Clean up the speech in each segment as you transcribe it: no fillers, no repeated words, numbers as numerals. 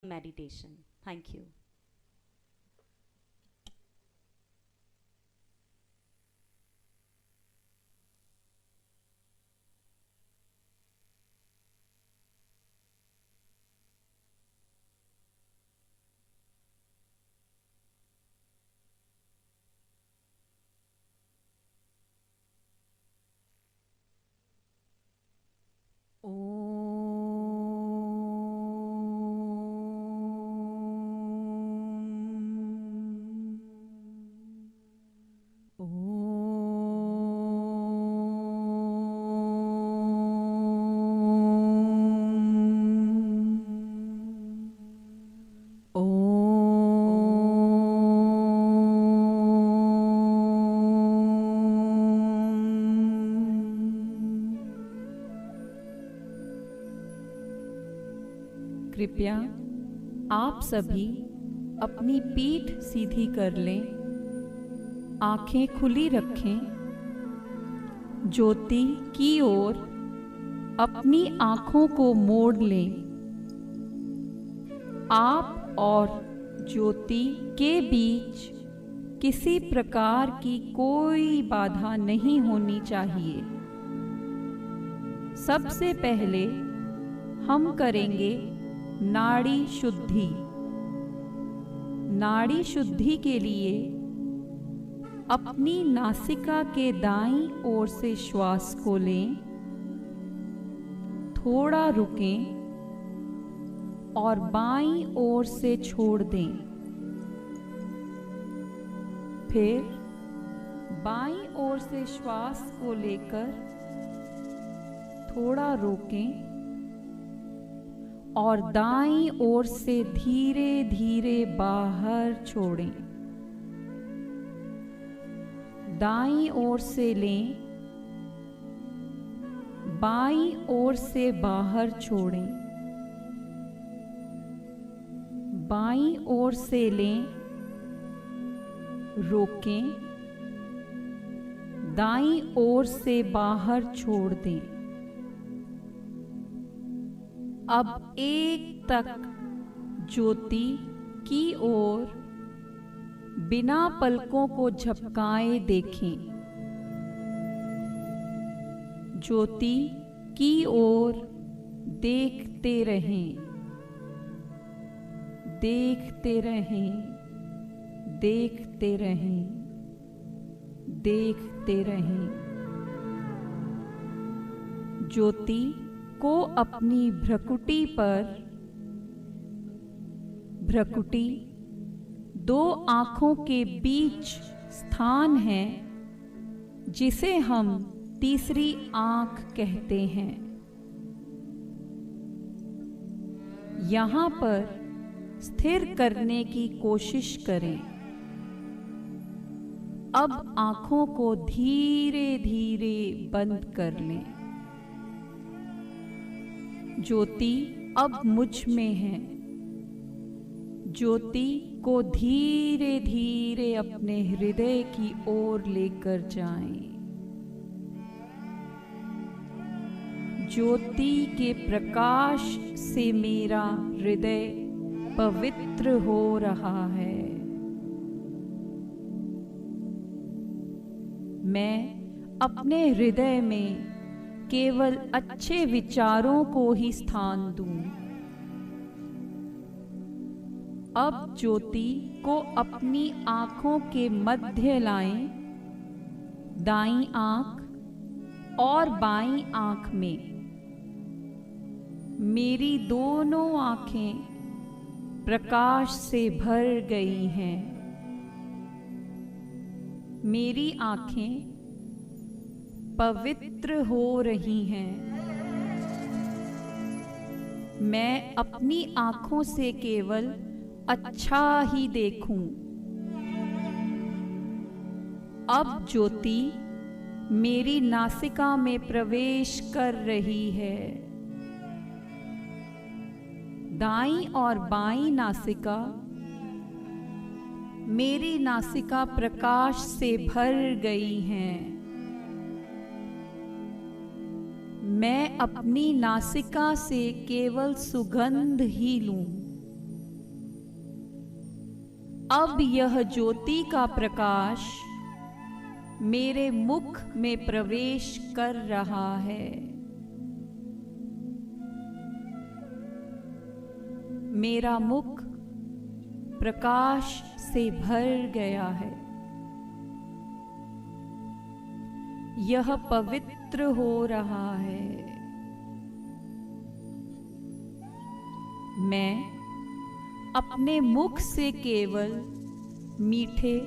meditation. Thank you. कृपया आप सभी अपनी पीठ सीधी कर लें, आंखें खुली रखें, ज्योति की ओर अपनी आंखों को मोड़ लें। आप और ज्योति के बीच किसी प्रकार की कोई बाधा नहीं होनी चाहिए। सबसे पहले हम करेंगे नाड़ी शुद्धि। नाड़ी शुद्धि के लिए अपनी नासिका के दाईं ओर से श्वास को लें, थोड़ा रुकें और बाईं ओर से छोड़ दें। फिर बाईं ओर से श्वास को लेकर थोड़ा रोकें और दाईं ओर से धीरे धीरे बाहर छोड़ें। दाईं ओर से लें, बाईं ओर से बाहर छोड़ें। बाईं ओर से लें, रोकें, दाईं ओर से बाहर छोड़ दें। अब एक तक ज्योति की ओर बिना पलकों को झपकाए देखें। ज्योति की ओर देखते रहें, देखते रहें, देखते रहें, देखते रहें। ज्योति को अपनी भ्रकुटी पर, भ्रकुटी दो आँखों के बीच स्थान है जिसे हम तीसरी आँख कहते हैं। यहाँ पर स्थिर करने की कोशिश करें। अब आँखों को धीरे धीरे बंद कर लें। ज्योति अब मुझ में है। ज्योति को धीरे धीरे अपने हृदय की ओर लेकर जाएं। ज्योति के प्रकाश से मेरा हृदय पवित्र हो रहा है। मैं अपने हृदय में केवल अच्छे विचारों को ही स्थान दूं। अब ज्योति को अपनी आँखों के मध्य लाएं, दाईं आँख और बाईं आँख में। मेरी दोनों आँखें प्रकाश से भर गई हैं। मेरी आँखें पवित्र हो रही हैं। मैं अपनी आँखों से केवल अच्छा ही देखूं। अब ज्योति मेरी नासिका में प्रवेश कर रही है। दाईं और बाईं नासिका, मेरी नासिका प्रकाश से भर गई हैं। मैं अपनी नासिका से केवल सुगंध ही लूं। अब यह ज्योति का प्रकाश मेरे मुख में प्रवेश कर रहा है। मेरा मुख प्रकाश से भर गया है। यह पवित्र हो रहा है। मैं अपने मुख से केवल मीठे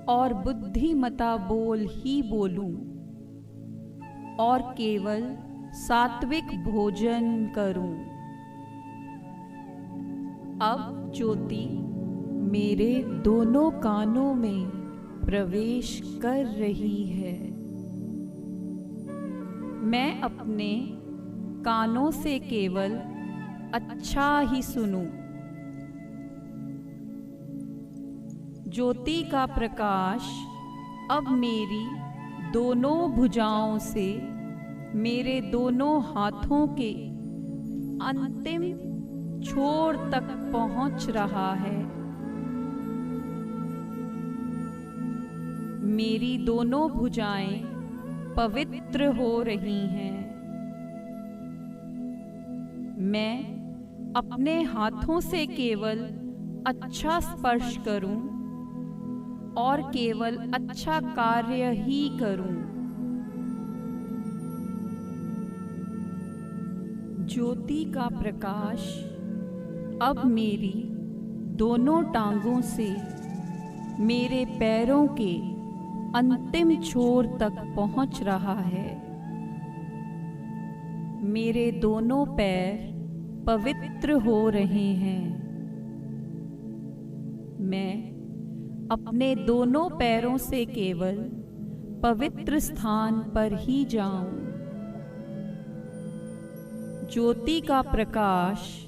और बुद्धिमता बोल ही बोलूं और केवल सात्विक भोजन करूं। अब ज्योति मेरे दोनों कानों में प्रवेश कर रही है। मैं अपने कानों से केवल अच्छा ही सुनूं। ज्योति का प्रकाश अब मेरी दोनों भुजाओं से मेरे दोनों हाथों के अंतिम छोर तक पहुंच रहा है। मेरी दोनों भुजाएं पवित्र हो रही हैं। मैं अपने हाथों से केवल अच्छा स्पर्श करूं और केवल अच्छा कार्य ही करूं। ज्योति का प्रकाश अब मेरी दोनों टांगों से मेरे पैरों के अंतिम छोर तक पहुंच रहा है। मेरे दोनों पैर पवित्र हो रहे हैं। मैं अपने दोनों पैरों से केवल पवित्र स्थान पर ही जाऊं। ज्योति का प्रकाश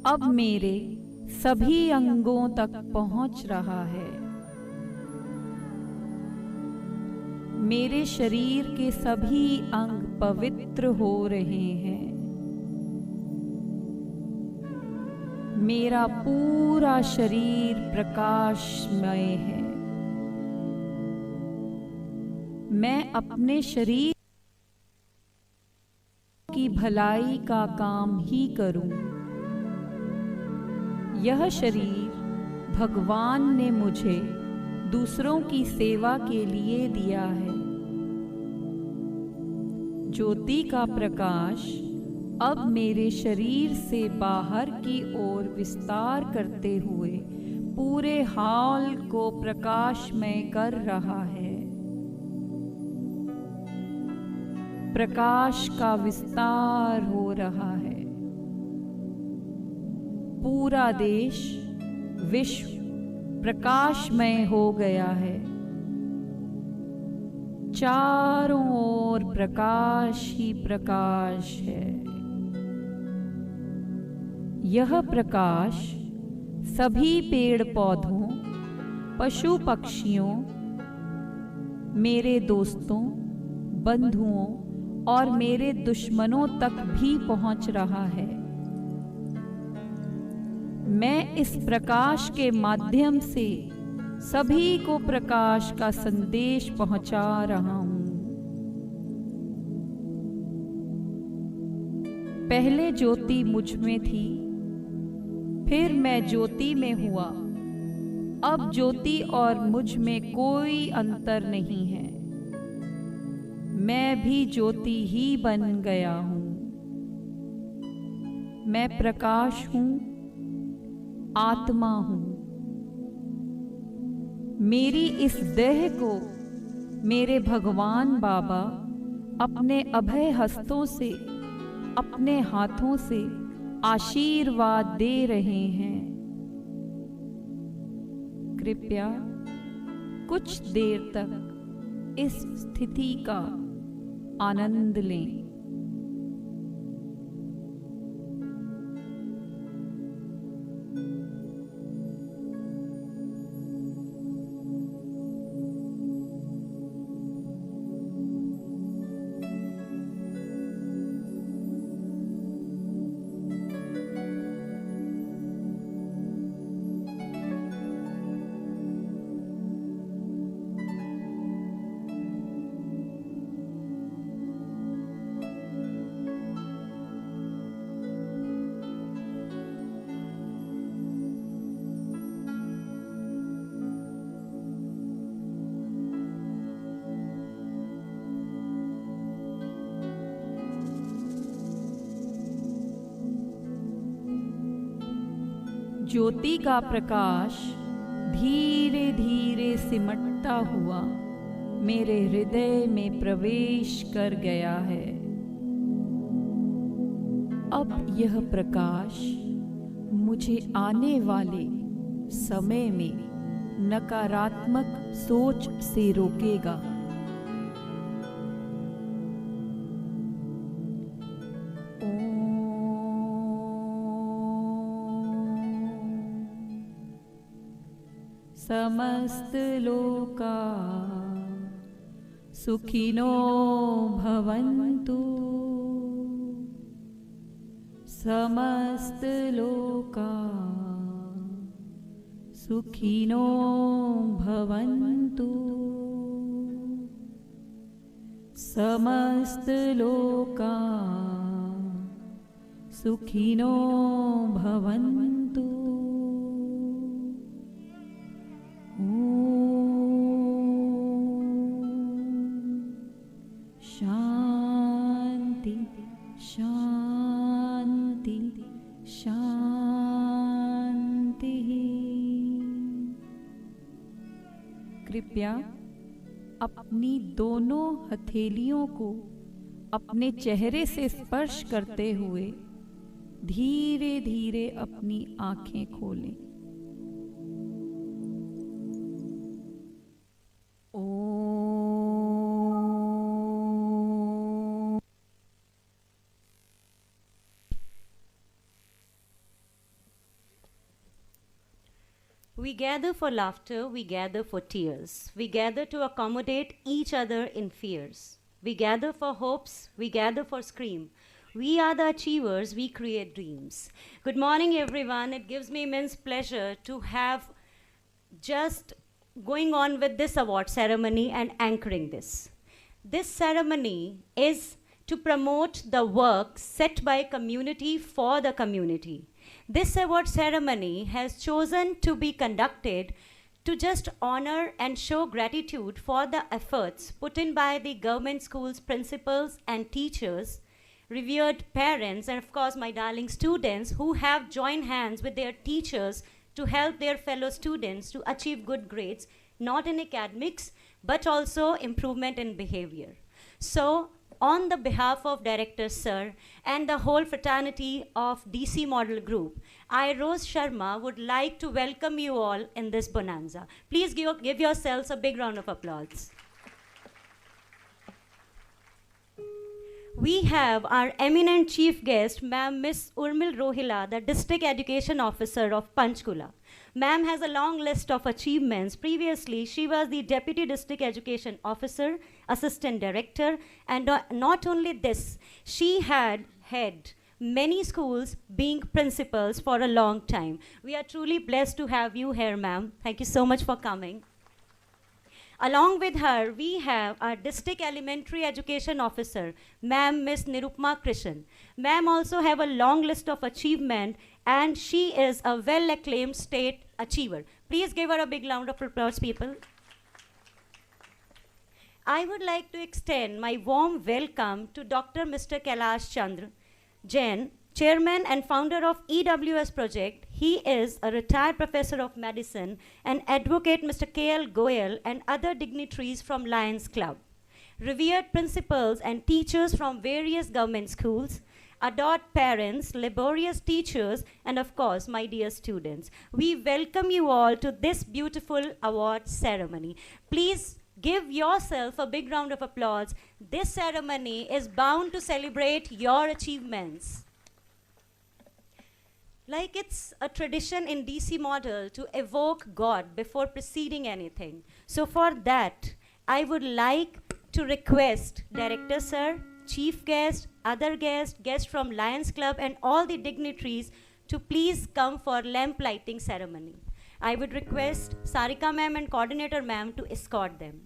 अब मेरे सभी अंगों तक पहुंच रहा है। मेरे शरीर के सभी अंग पवित्र हो रहे हैं। मेरा पूरा शरीर प्रकाशमय है। मैं अपने शरीर की भलाई का काम ही करूं। यह शरीर भगवान ने मुझे दूसरों की सेवा के लिए दिया है। ज्योति का प्रकाश अब मेरे शरीर से बाहर की ओर विस्तार करते हुए पूरे हॉल को प्रकाशमय कर रहा है। प्रकाश का विस्तार हो रहा है। पूरा देश, विश्व प्रकाशमय हो गया है। चारों ओर प्रकाश ही प्रकाश है। यह प्रकाश सभी पेड़ पौधों, पशु पक्षियों, मेरे दोस्तों, बंधुओं और मेरे दुश्मनों तक भी पहुंच रहा है। मैं इस प्रकाश के माध्यम से सभी को प्रकाश का संदेश पहुंचा रहा हूं। पहले ज्योति मुझ में थी, फिर मैं ज्योति में हुआ। अब ज्योति और मुझ में कोई अंतर नहीं है। मैं भी ज्योति ही बन गया हूं। मैं प्रकाश हूं, आत्मा हूं। मेरी इस देह को मेरे भगवान बाबा अपने अभय हस्तों से, अपने हाथों से आशीर्वाद दे रहे हैं। कृपया कुछ देर तक इस स्थिति का आनंद लें। ज्योति का प्रकाश धीरे धीरे सिमटता हुआ मेरे हृदय में प्रवेश कर गया है। अब यह प्रकाश मुझे आने वाले समय में नकारात्मक सोच से रोकेगा। समस्त लोका सुखिनो भवन्तु। समस्त लोका सुखिनो भवन्तु। समस्त लोका सुखिनो भवन्तु। शांति शांति शांति। कृपया अपनी दोनों हथेलियों को अपने चेहरे से स्पर्श करते हुए धीरे धीरे अपनी आंखें खोलें। We gather for laughter, we gather for tears. We gather to accommodate each other in fears. We gather for hopes, we gather for scream. We are the achievers, we create dreams. Good morning, everyone. It gives me immense pleasure to have just going on with this award ceremony and anchoring this. This ceremony is to promote the work set by community for the community. This award ceremony has chosen to be conducted to just honor and show gratitude for the efforts put in by the government schools principals and teachers, revered parents, and of course my darling students who have joined hands with their teachers to help their fellow students to achieve good grades, not in academics, but also improvement in behavior. So, on the behalf of Director Sir and the whole fraternity of DC Model Group, I, Rose Sharma, would like to welcome you all in this bonanza. Please give yourselves a big round of applause. We have our eminent chief guest, Ma'am Miss Urmil Rohila, the District Education Officer of Panchkula. Ma'am has a long list of achievements. Previously, she was the Deputy District Education Officer, Assistant Director, and not only this, she had many schools being principals for a long time. We are truly blessed to have you here, ma'am. Thank you so much for coming. Along with her, we have our District Elementary Education Officer, Ma'am Miss Nirupma Krishan. Ma'am also have a long list of achievement, and she is a well-acclaimed state achiever. Please give her a big round of applause, people. I would like to extend my warm welcome to Dr. Mr. Kailash Chandra Jain, Chairman and founder of EWS Project. He is a retired professor of medicine and advocate Mr. K.L. Goyal and other dignitaries from Lions Club. Revered principals and teachers from various government schools, adored parents, laborious teachers, and of course, my dear students. We welcome you all to this beautiful award ceremony. Please give yourself a big round of applause. This ceremony is bound to celebrate your achievements. Like it's a tradition in DC Model to evoke God before preceding anything. So for that, I would like to request Director Sir, Chief Guest, other guests, guests from Lions Club, and all the dignitaries to please come for lamp lighting ceremony. I would request Sarika ma'am and Coordinator ma'am to escort them.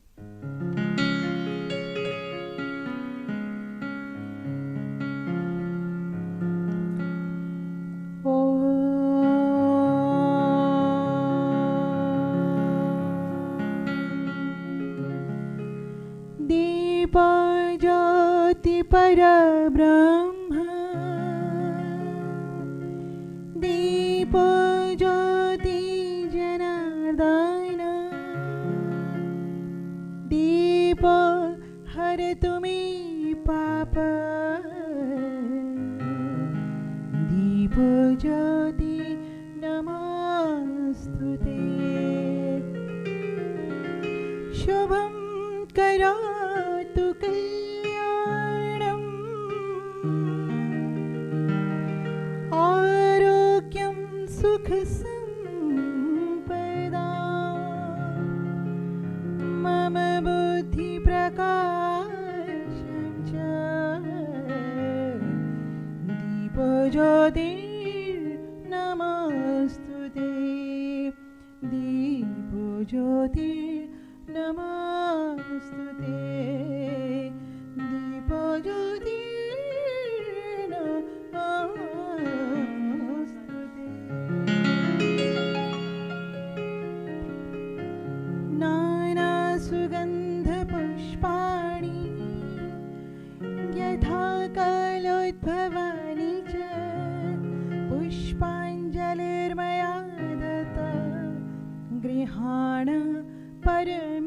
ज्योति परब्रह्म दीप ज्योति हारतुमे पाप दीपज्योति नमस्तुते शुभं करोतु कल्याणम् आरोग्यं सुखसम्पदा मम बुद्धिप्रकाशं च दीपज्योतिर्नमस्तुते दीपज्योतिर्नमस्तुते नानासुगन्धपुष्पाणि यथा कालोद्भवानि च पुष्पाञ्जलिर्मया दत्ता गृहाण परमेश्वर।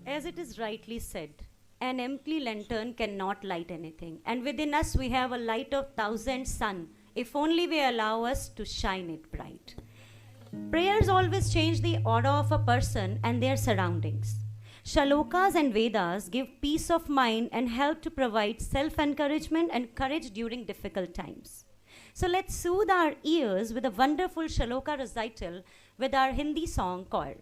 As it is rightly said, an empty lantern cannot light anything. And within us we have a light of 1,000 sun, if only we allow us to shine it bright. Prayers always change the aura of a person and their surroundings. Shalokas and Vedas give peace of mind and help to provide self-encouragement and courage during difficult times. So let's soothe our ears with a wonderful Shaloka recital with our Hindi song called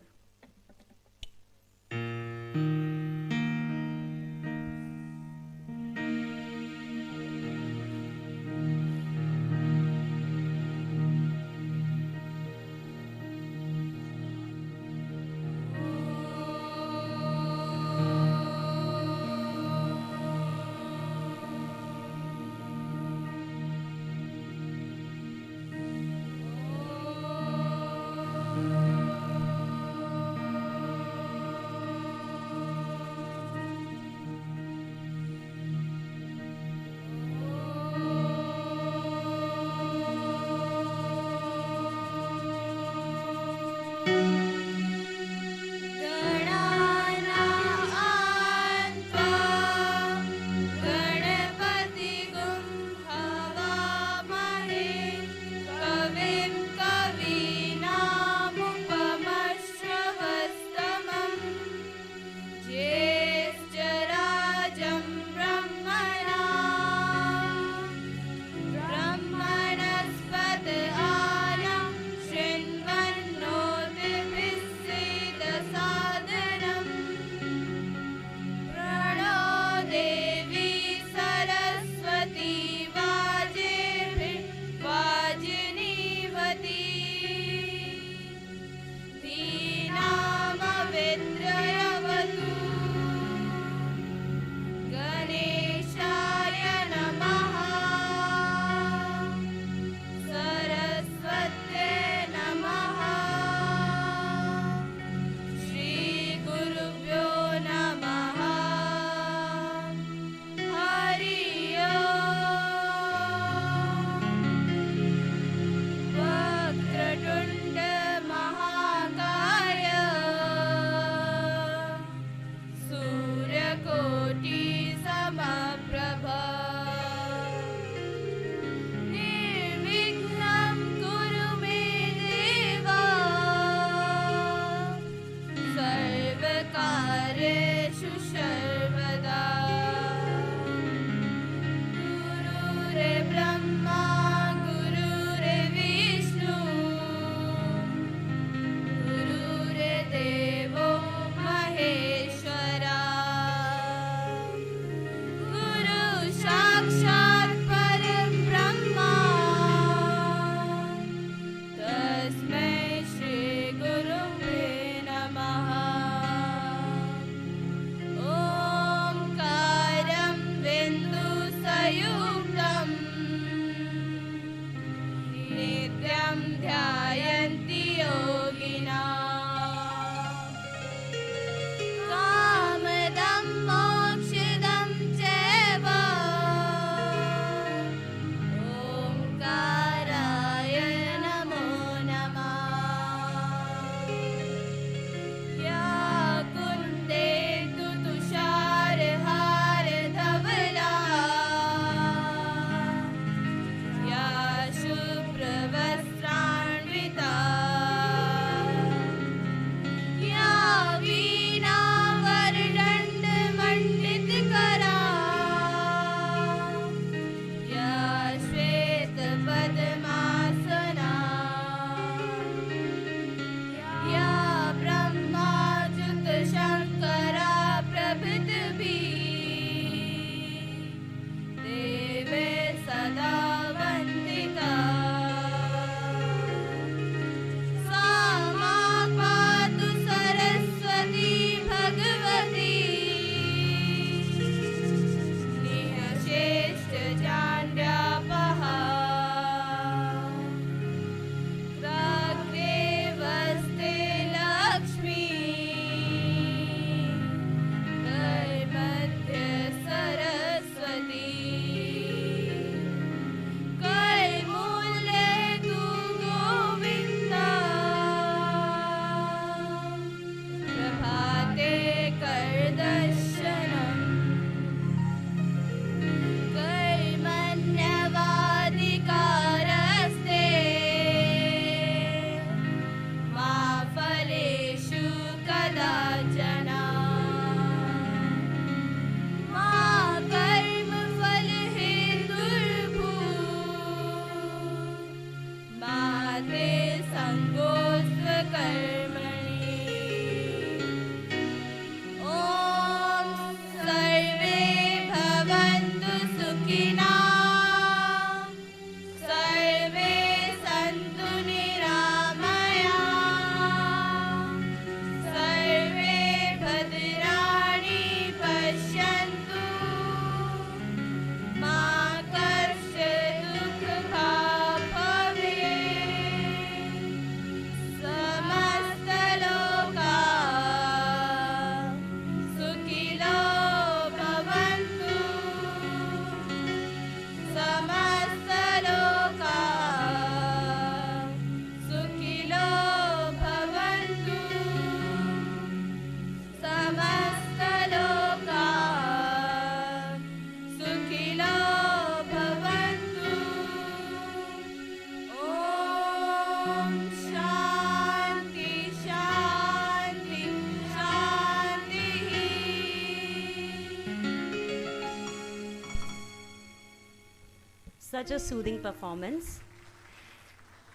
Such a soothing performance.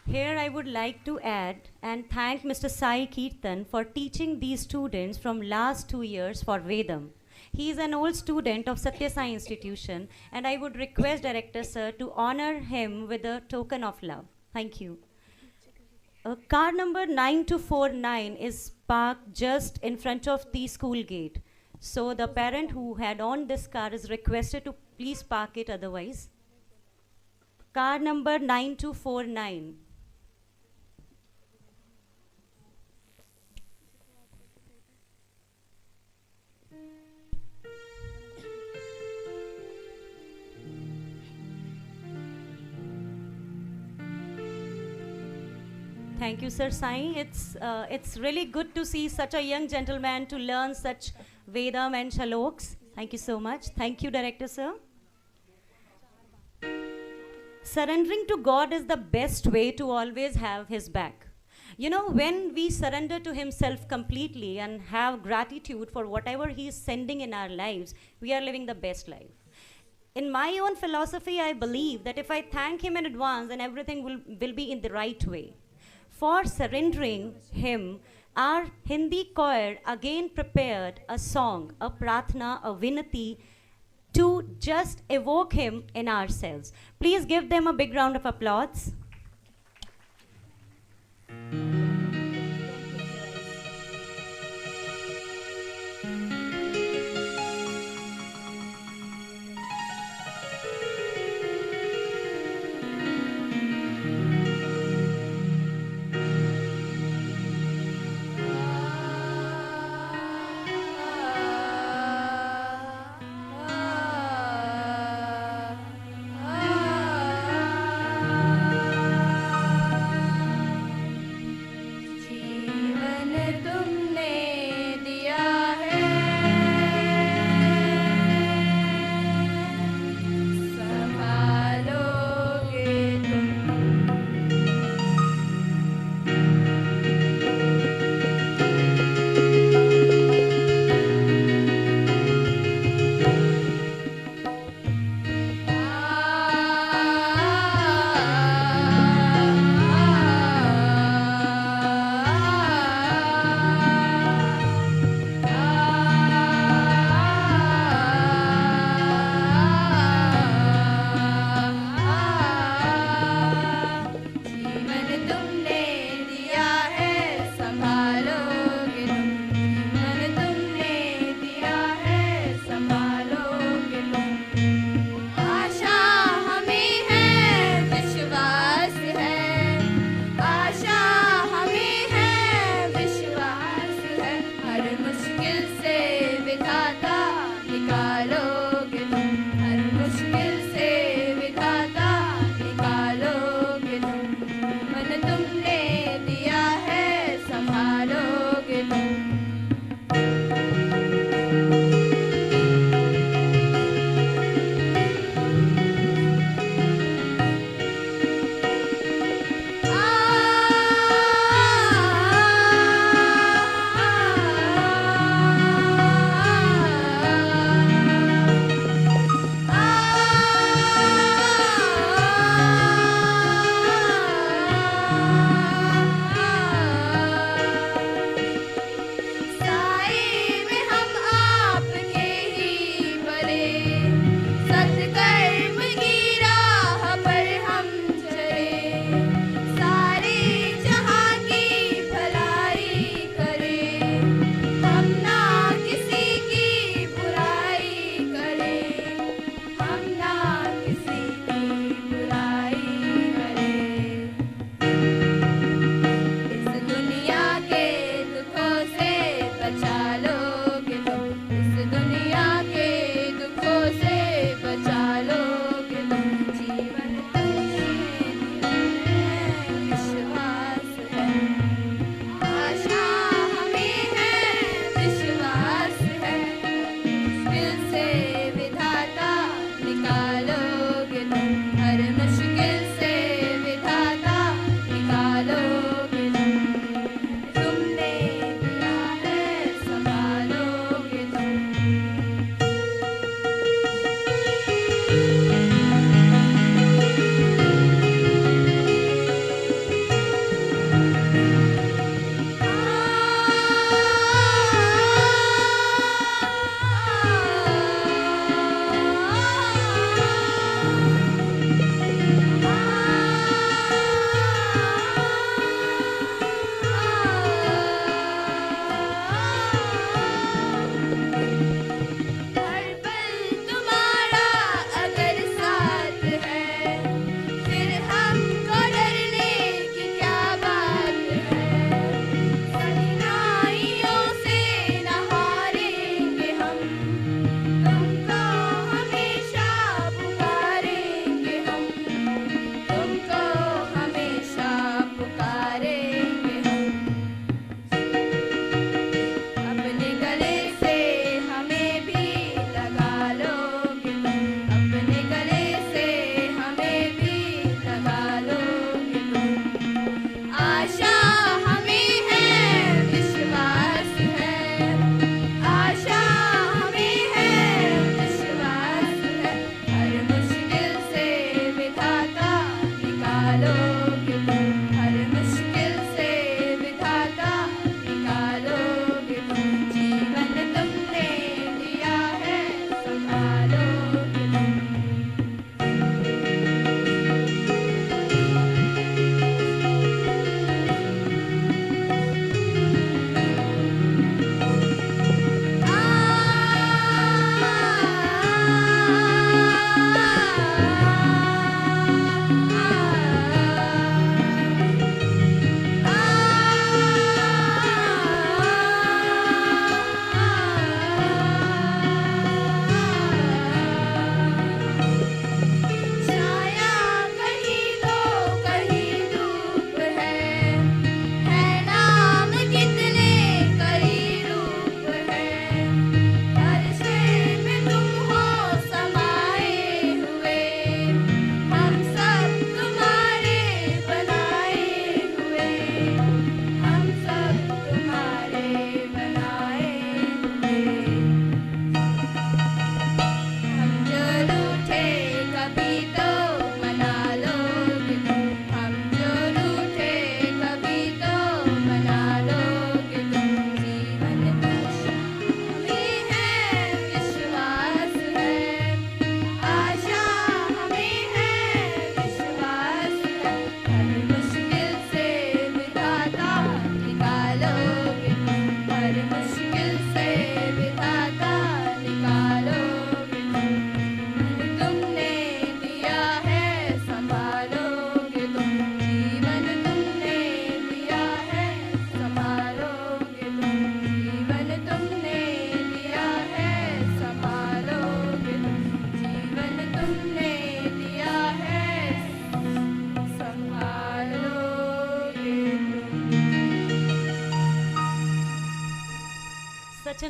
Here I would like to add and thank Mr. Sai Kirtan for teaching these students from last 2 years for Vedam. He is an old student of Satya Sai Institution, and I would request Director Sir to honor him with a token of love. Thank you. Car number 9249 is parked just in front of the school gate. So the parent who had owned this car is requested to please park it otherwise. Car number 9249. Thank you, Sir Sai. It's really good to see such a young gentleman to learn such Vedam and Shaloks. Thank you so much. Thank you, Director Sir. Surrendering to God is the best way to always have His back. You know, when we surrender to Himself completely and have gratitude for whatever He is sending in our lives, we are living the best life. In my own philosophy, I believe that if I thank Him in advance, then everything will be in the right way. For surrendering Him, our Hindi choir again prepared a song, a pratna, a vinati, to just evoke Him in ourselves. Please give them a big round of applause.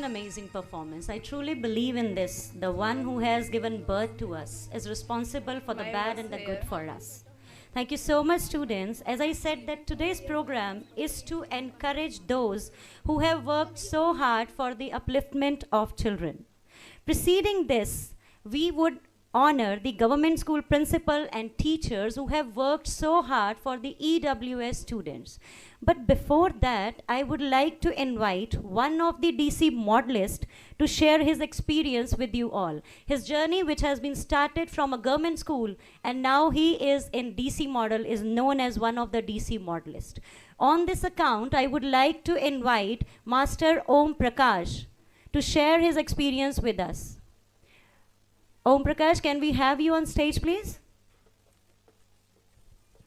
an amazing performance. I truly believe in this. The one who has given birth to us is responsible for the bad and the good for us. Thank you so much, students. As I said, that today's program is to encourage those who have worked so hard for the upliftment of children. Preceding this, we would honor the government school principal and teachers who have worked so hard for the EWS students. But before that, I would like to invite one of the DC modelists to share his experience with you all. His journey, which has been started from a government school and now he is in DC model, is known as one of the DC modelists. On this account, I would like to invite Master Om Prakash to share his experience with us. Om Prakash, can we have you on stage, please?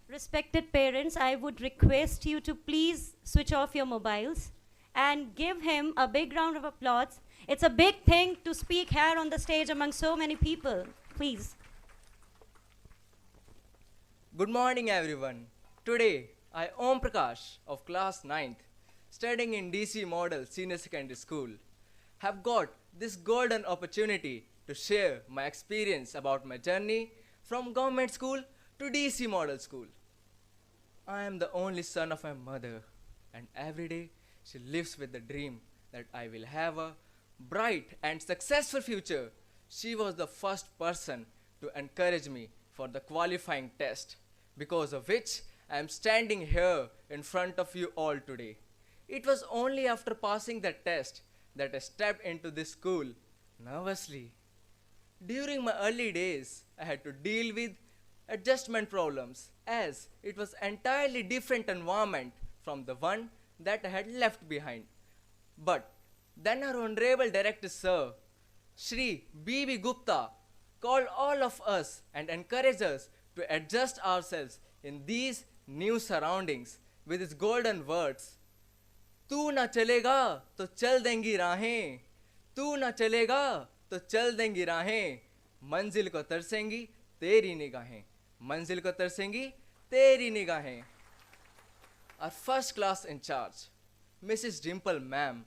Respected parents, I would request you to please switch off your mobiles and give him a big round of applause. It's a big thing to speak here on the stage among so many people. Please. Good morning, everyone. Today, I, Om Prakash of class 9th, studying in DC Model Senior Secondary School, have got this golden opportunity to share my experience about my journey from government school to DC Model School. I am the only son of my mother, and every day she lives with the dream that I will have a bright and successful future. She was the first person to encourage me for the qualifying test, because of which I am standing here in front of you all today. It was only after passing the test that I stepped into this school nervously. During my early days, I had to deal with adjustment problems, as it was entirely different environment from the one that I had left behind. But then our honorable director sir, Shri B.B. Gupta, called all of us and encouraged us to adjust ourselves in these new surroundings with his golden words. तू ना चलेगा तो चल देंगी राहें, तू ना चलेगा तो चल देंगी राहें, मंजिल को तरसेंगी तेरी निगाहें, मंजिल को तरसेंगी तेरी निगाहें. Our first class in charge, Mrs. Dimple ma'am,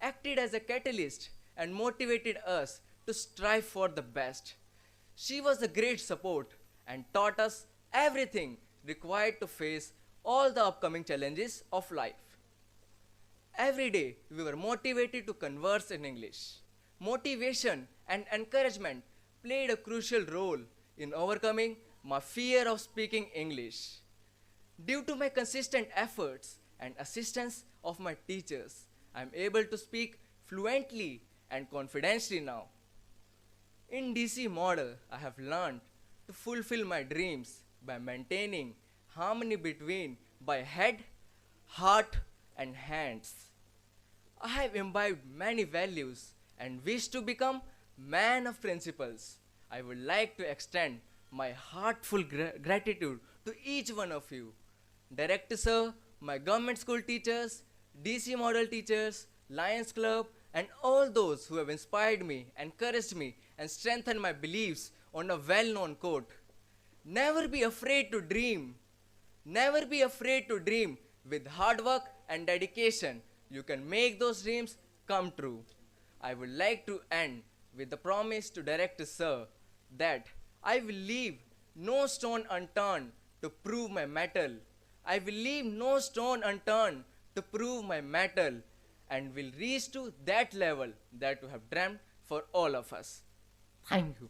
acted as a catalyst and motivated us to strive for the best. She was a great support and taught us everything required to face all the upcoming challenges of life. Every day we were motivated to converse in English. Motivation and encouragement played a crucial role in overcoming my fear of speaking English. Due to my consistent efforts and assistance of my teachers, I am able to speak fluently and confidently now. In DC model, I have learned to fulfill my dreams by maintaining harmony between my head, heart, and hands. I have imbibed many values and wish to become man of principles. I would like to extend my heartful gratitude to each one of you. Director sir, my government school teachers, DC model teachers, Lions Club, and all those who have inspired me, encouraged me, and strengthened my beliefs on a well-known quote. Never be afraid to dream. Never be afraid to dream. With hard work and dedication, you can make those dreams come true. I would like to end with the promise to Director Sir that I will leave no stone unturned to prove my mettle. I will leave no stone unturned to prove my mettle, and will reach to that level that you have dreamt for all of us. Thank you.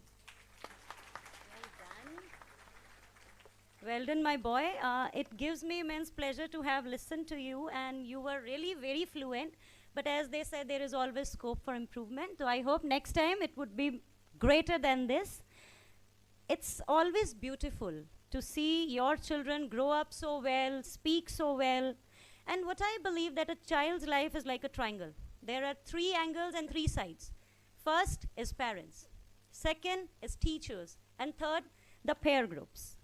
Well done, my boy. It gives me immense pleasure to have listened to you, and you were really very fluent. But as they said, there is always scope for improvement. So I hope next time it would be greater than this. It's always beautiful to see your children grow up so well, speak so well. And what I believe that a child's life is like a triangle. There are 3 angles and 3 sides. First is parents. Second is teachers. And third, the peer groups.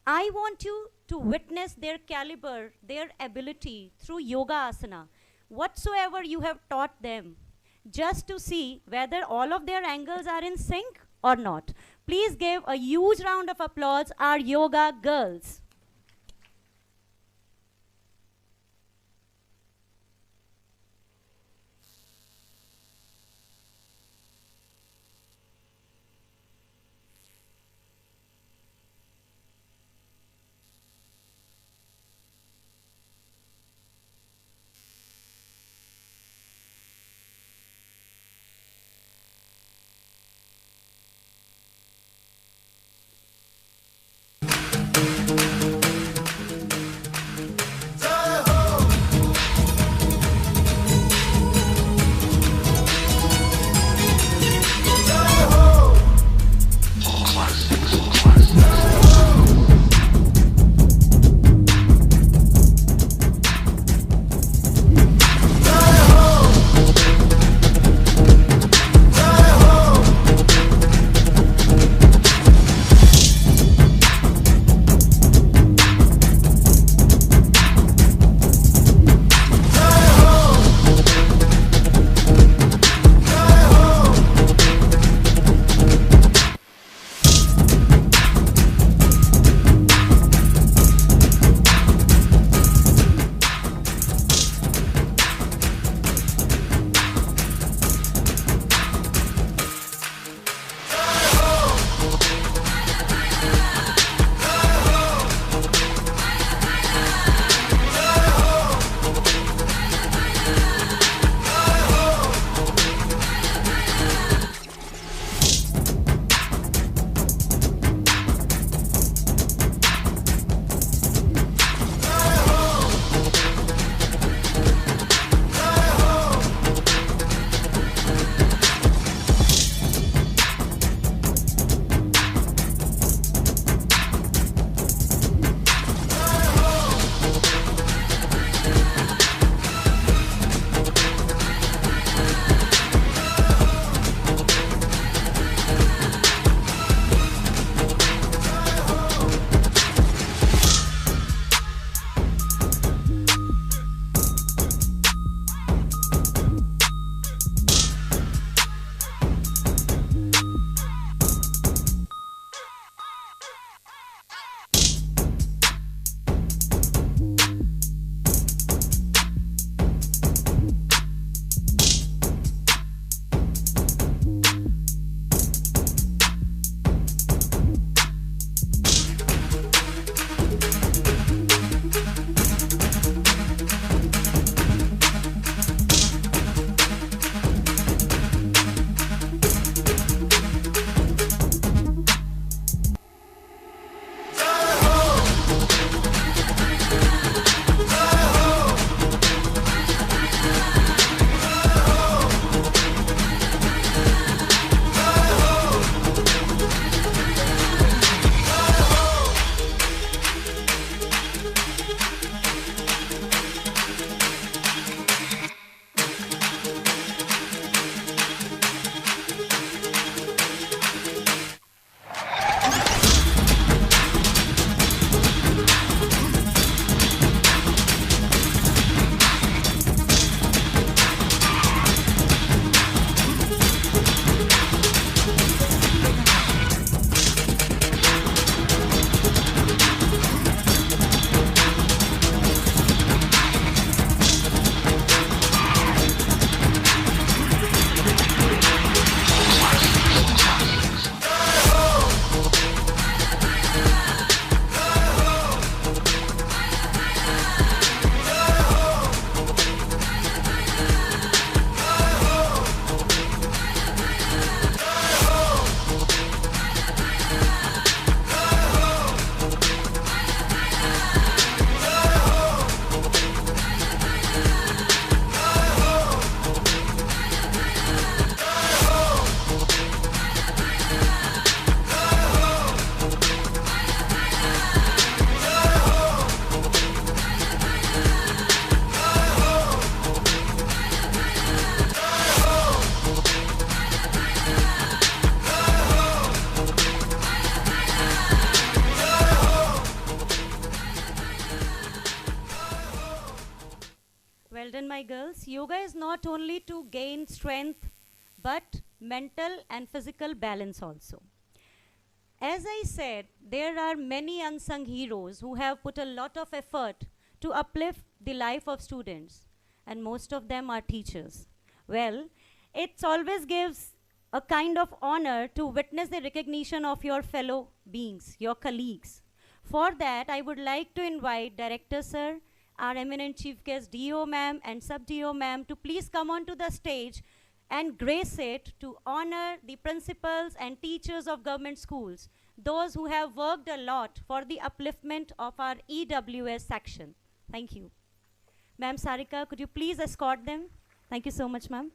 I want you to witness their caliber, their ability through yoga asana, whatsoever you have taught them, just to see whether all of their angles are in sync or not. Please give a huge round of applause our yoga girls. my girls, yoga is not only to gain strength but mental and physical balance also. As I said, there are many unsung heroes who have put a lot of effort to uplift the life of students, and most of them are teachers. Well, it always gives a kind of honor to witness the recognition of your fellow beings, your colleagues. For that, I would like to invite Director Sir, our eminent chief guest DO ma'am and sub DO ma'am to please come onto the stage and grace it to honor the principals and teachers of government schools, those who have worked a lot for the upliftment of our EWS section. Thank you. Ma'am Sarika, could you please escort them? Thank you so much, ma'am.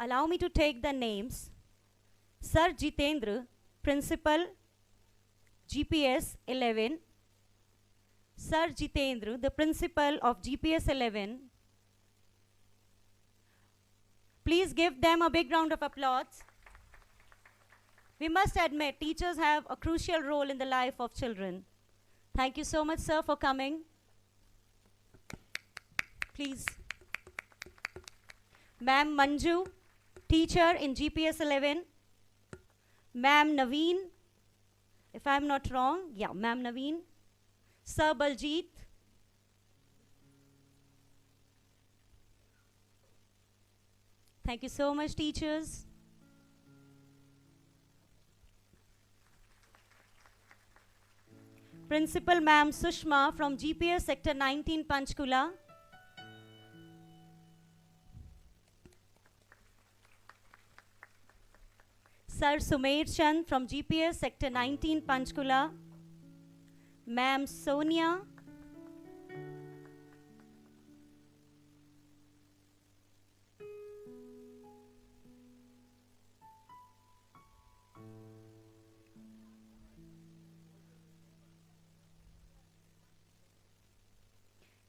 Allow me to take the names. Sir Jitendra, Principal, GPS 11. Sir Jitendra, the Principal of GPS 11. Please give them a big round of applause. We must admit, teachers have a crucial role in the life of children. Thank you so much, sir, for coming. Please. Ma'am Manju, teacher in GPS 11. Ma'am Naveen, if I'm not wrong, yeah, Ma'am Naveen. Sir Baljit. Thank you so much, teachers. Principal Ma'am Sushma from GPS Sector 19, Panchkula. Sir Sumer Chand from GPS Sector 19, Panchkula. Ma'am Sonia.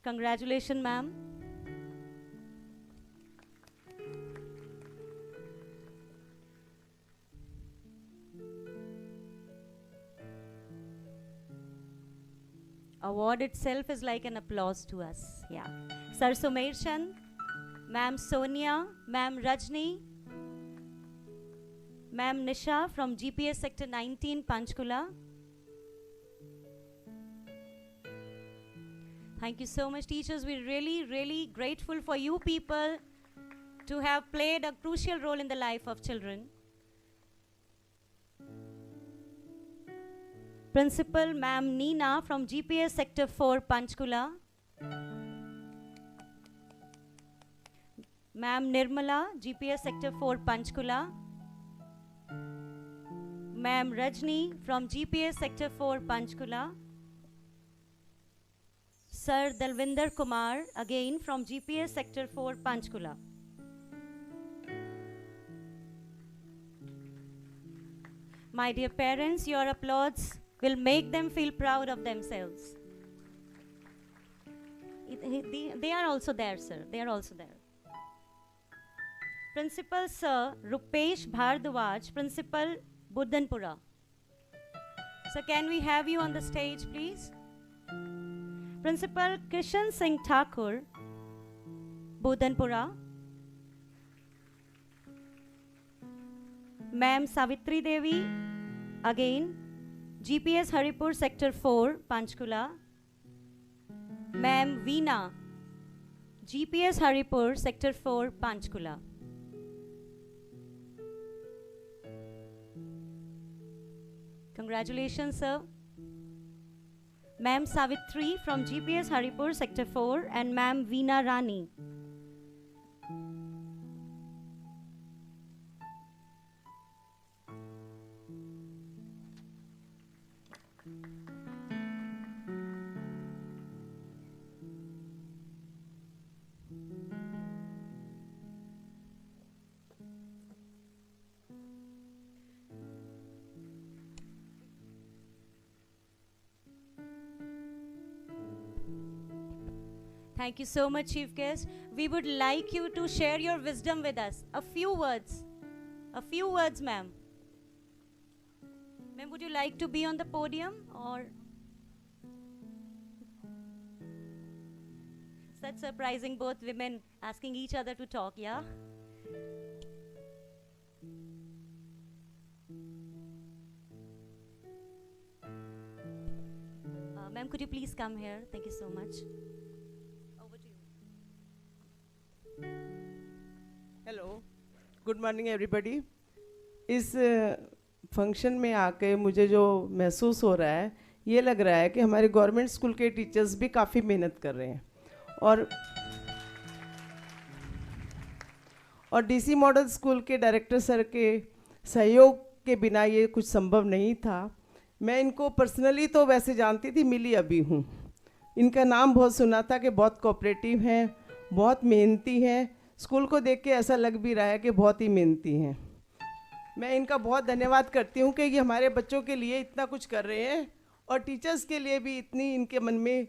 Congratulations, ma'am. Award itself is like an applause to us. Yeah. Sir Sumer Chand, Ma'am Sonia, Ma'am Rajni, Ma'am Nisha from GPS Sector 19, Panchkula. Thank you so much, teachers. We're really, really grateful for you people to have played a crucial role in the life of children. Principal Ma'am Neena from GPS Sector 4, Panchkula. Ma'am Nirmala, GPS Sector 4, Panchkula. Ma'am Rajni from GPS Sector 4, Panchkula. Sir Dalvinder Kumar, again from GPS Sector 4, Panchkula. My dear parents, your applause will make them feel proud of themselves. They are also there, sir. They are also there. Principal Sir Rupesh Bhardwaj, Principal Buddhanpura. Sir, can we have you on the stage, please? Principal Kishan Singh Thakur, Buddhanpura. Ma'am Savitri Devi, again, GPS Haripur Sector 4, Panchkula. Ma'am Veena, GPS Haripur Sector 4, Panchkula. Congratulations, sir. Ma'am Savitri from GPS Haripur Sector 4 and Ma'am Veena Rani. Thank you so much, Chief Guest. We would like you to share your wisdom with us. A few words. A few words, ma'am. Ma'am, would you like to be on the podium or That's surprising, both women asking each other to talk, yeah? Ma'am, could you please come here? Thank you so much. Over to you. Hello, good morning everybody. इस function में आके मुझे जो महसूस हो रहा है, ये लग रहा है कि हमारे गवर्नमेंट स्कूल के टीचर्स भी काफ़ी मेहनत कर रहे हैं और डीसी मॉडल स्कूल के डायरेक्टर सर के सहयोग के बिना ये कुछ संभव नहीं था। मैं इनको पर्सनली तो वैसे जानती थी, मिली अभी हूँ। इनका नाम बहुत सुना था कि बहुत कोऑपरेटिव हैं, बहुत मेहनती हैं। स्कूल को देख के ऐसा लग भी रहा है कि बहुत ही मेहनती हैं। मैं इनका बहुत धन्यवाद करती हूँ कि ये हमारे बच्चों के लिए इतना कुछ कर रहे हैं और टीचर्स के लिए भी इतनी इनके मन में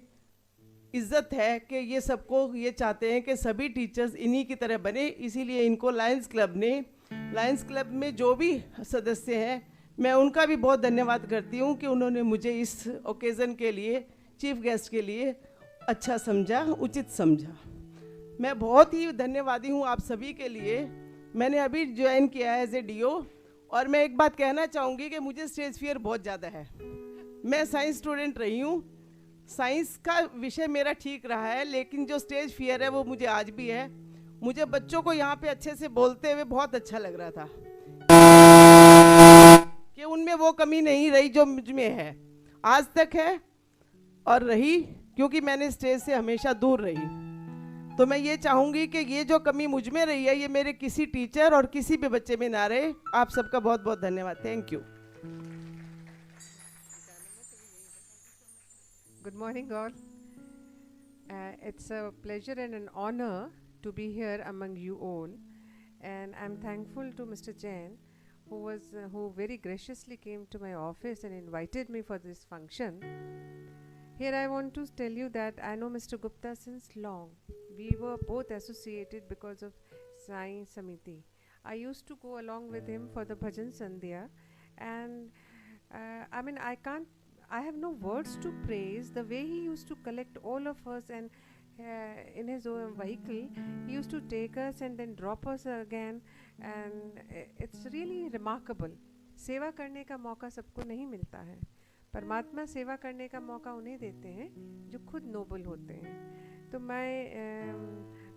इज्जत है कि ये सबको ये चाहते हैं कि सभी टीचर्स इन्हीं की तरह बने। इसीलिए इनको लायंस क्लब में जो भी सदस्य हैं, मैं उनका भी बहुत धन्यवाद करती हूँ कि उन्होंने मुझे इस ओकेज़न के लिए, चीफ गेस्ट के लिए अच्छा समझा, उचित समझा। मैं बहुत ही धन्यवादी हूँ आप सभी के लिए। मैंने अभी ज्वाइन किया है एज ए डीओ और मैं एक बात कहना चाहूँगी कि मुझे स्टेज फियर बहुत ज़्यादा है। मैं साइंस स्टूडेंट रही हूँ, साइंस का विषय मेरा ठीक रहा है, लेकिन जो स्टेज फियर है वो मुझे आज भी है। मुझे बच्चों को यहाँ पे अच्छे से बोलते हुए बहुत अच्छा लग रहा था कि उनमें वो कमी नहीं रही जो मुझ में है, आज तक है और रही, क्योंकि मैंने स्टेज से हमेशा दूर रही। तो मैं ये चाहूँगी कि ये जो कमी मुझ में रही है, ये मेरे किसी टीचर और किसी भी बच्चे में ना रहे। आप सबका बहुत बहुत धन्यवाद। Thank you. Good morning, all. It's a pleasure and an honor to be here among you all, and I'm thankful to Mr. Jain, who very graciously came to my office and invited me for this function. Here I want to tell you that I know Mr. Gupta since long. We were both associated because of Sai Samiti. I used to go along with him for the Bhajan Sandhya, and I have no words to praise the way he used to collect all of us, and in his own vehicle he used to take us and then drop us again, and it's really remarkable. सेवा करने का मौका सबको नहीं मिलता है, परमात्मा सेवा करने का मौका उन्हें देते हैं जो खुद नोबल होते हैं। तो I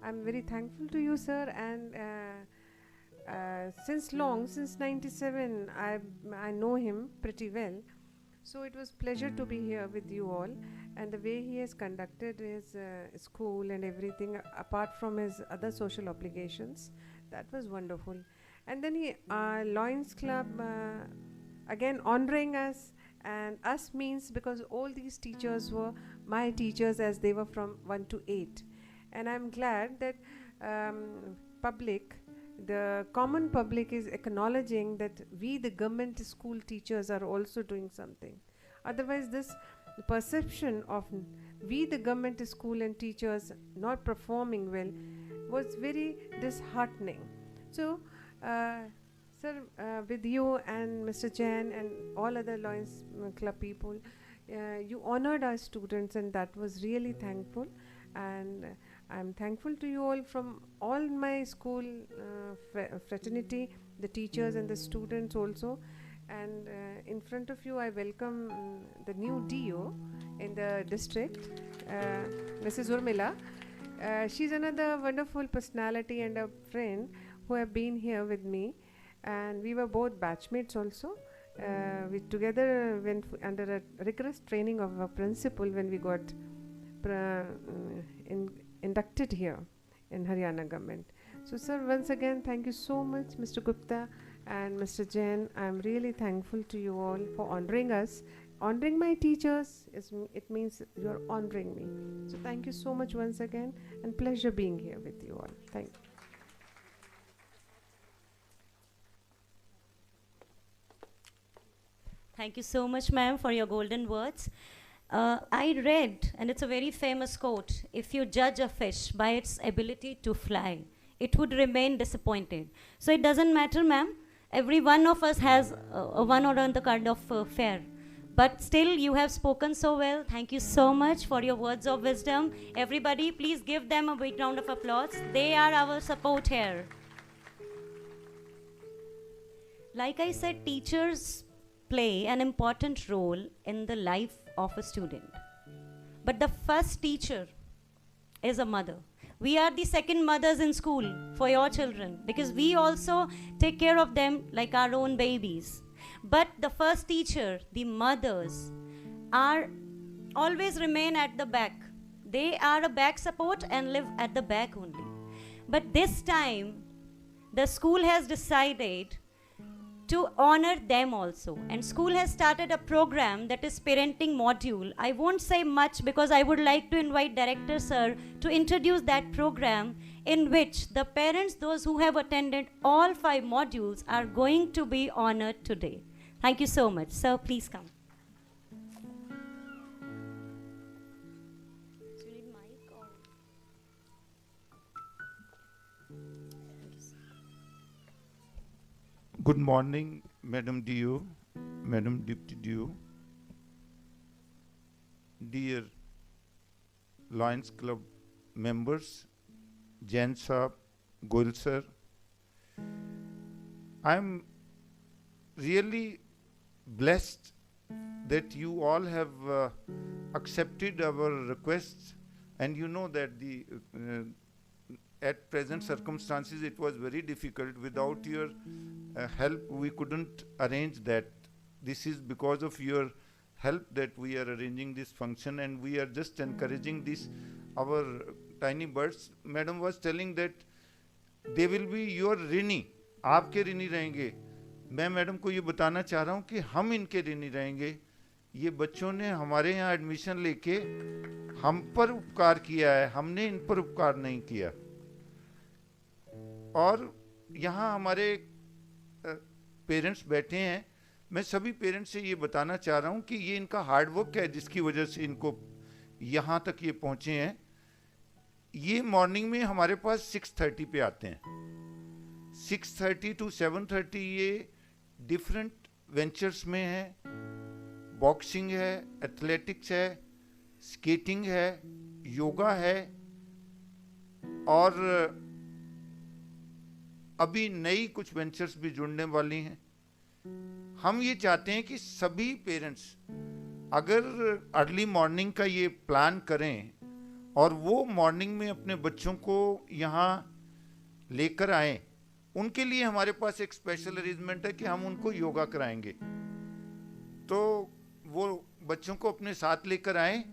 am very thankful to you sir, and since 97 I know him pretty well. So it was pleasure to be here with you all, and the way he has conducted his school and everything, apart from his other social obligations, that was wonderful. And then he Lions Club again honoring us, and us means because all these teachers were my teachers as they were from 1 to 8, and I'm glad that the common public is acknowledging that we, the government school teachers, are also doing something. Otherwise, this perception of we, the government school and teachers, not performing well was very disheartening. So, sir, with you and Mr. Jain and all other Lions Club people, you honored our students, and that was really thankful. And I'm thankful to you all from all my school fraternity, the teachers and the students also. And in front of you, I welcome the new DO in the district, Mrs. Urmila. She's another wonderful personality and a friend who have been here with me. And we were both batchmates also. We together went under a rigorous training of a principal when we got inducted here in Haryana government. So sir, once again, thank you so much, Mr. Gupta and Mr. Jain. I'm really thankful to you all for honoring us. Honoring my teachers, it means you're honoring me. So thank you so much once again, and pleasure being here with you all. Thank you. Thank you so much, ma'am, for your golden words. I read, and it's a very famous quote, if you judge a fish by its ability to fly, it would remain disappointed. So it doesn't matter, ma'am. Every one of us has one or another kind of fare. But still, you have spoken so well. Thank you so much for your words of wisdom. Everybody, please give them a big round of applause. They are our support here. Like I said, teachers play an important role in the life of a student. But the first teacher is a mother. We are the second mothers in school for your children, because we also take care of them like our own babies. But the first teacher, the mothers, are always remain at the back. They are a back support and live at the back only. But this time, the school has decided to honor them also, and school has started a program that is parenting module. I won't say much because I would like to invite director sir to introduce that program, in which the parents, those who have attended all 5 modules, are going to be honored today. Thank you so much. Sir, please come. Good morning, Madam DO, Madam Deputy DO, dear Lions Club members, Jain Saab, Goyal sir. I am really blessed that you all have accepted our requests, and you know that at present circumstances it was very difficult. Without your help we couldn't arrange that. This is because of your help that we are arranging this function, and we are just encouraging this our tiny birds. Madam was telling that they will be your ऋणी, आपके ऋणी रहेंगे. मैं madam को ये बताना चाह रहा हूँ कि हम इनके ऋणी रहेंगे. ये बच्चों ने हमारे यहाँ एडमिशन लेके हम पर उपकार किया है, हमने इन पर उपकार नहीं किया. और यहाँ हमारे पेरेंट्स बैठे हैं. मैं सभी पेरेंट्स से ये बताना चाह रहा हूँ कि ये इनका हार्ड वर्क है जिसकी वजह से इनको यहाँ तक ये पहुँचे हैं. ये मॉर्निंग में हमारे पास 6:30 पे आते हैं. 6:30 to 7:30 ये डिफरेंट वेंचर्स में है. बॉक्सिंग है, एथलेटिक्स है, स्केटिंग है, योगा है, और अभी नई कुछ वेंचर्स भी जुड़ने वाली हैं. हम ये चाहते हैं कि सभी पेरेंट्स अगर अर्ली मॉर्निंग का ये प्लान करें और वो मॉर्निंग में अपने बच्चों को यहाँ लेकर आएं. उनके लिए हमारे पास एक स्पेशल अरेंजमेंट है कि हम उनको योगा कराएंगे. तो वो बच्चों को अपने साथ लेकर आएं.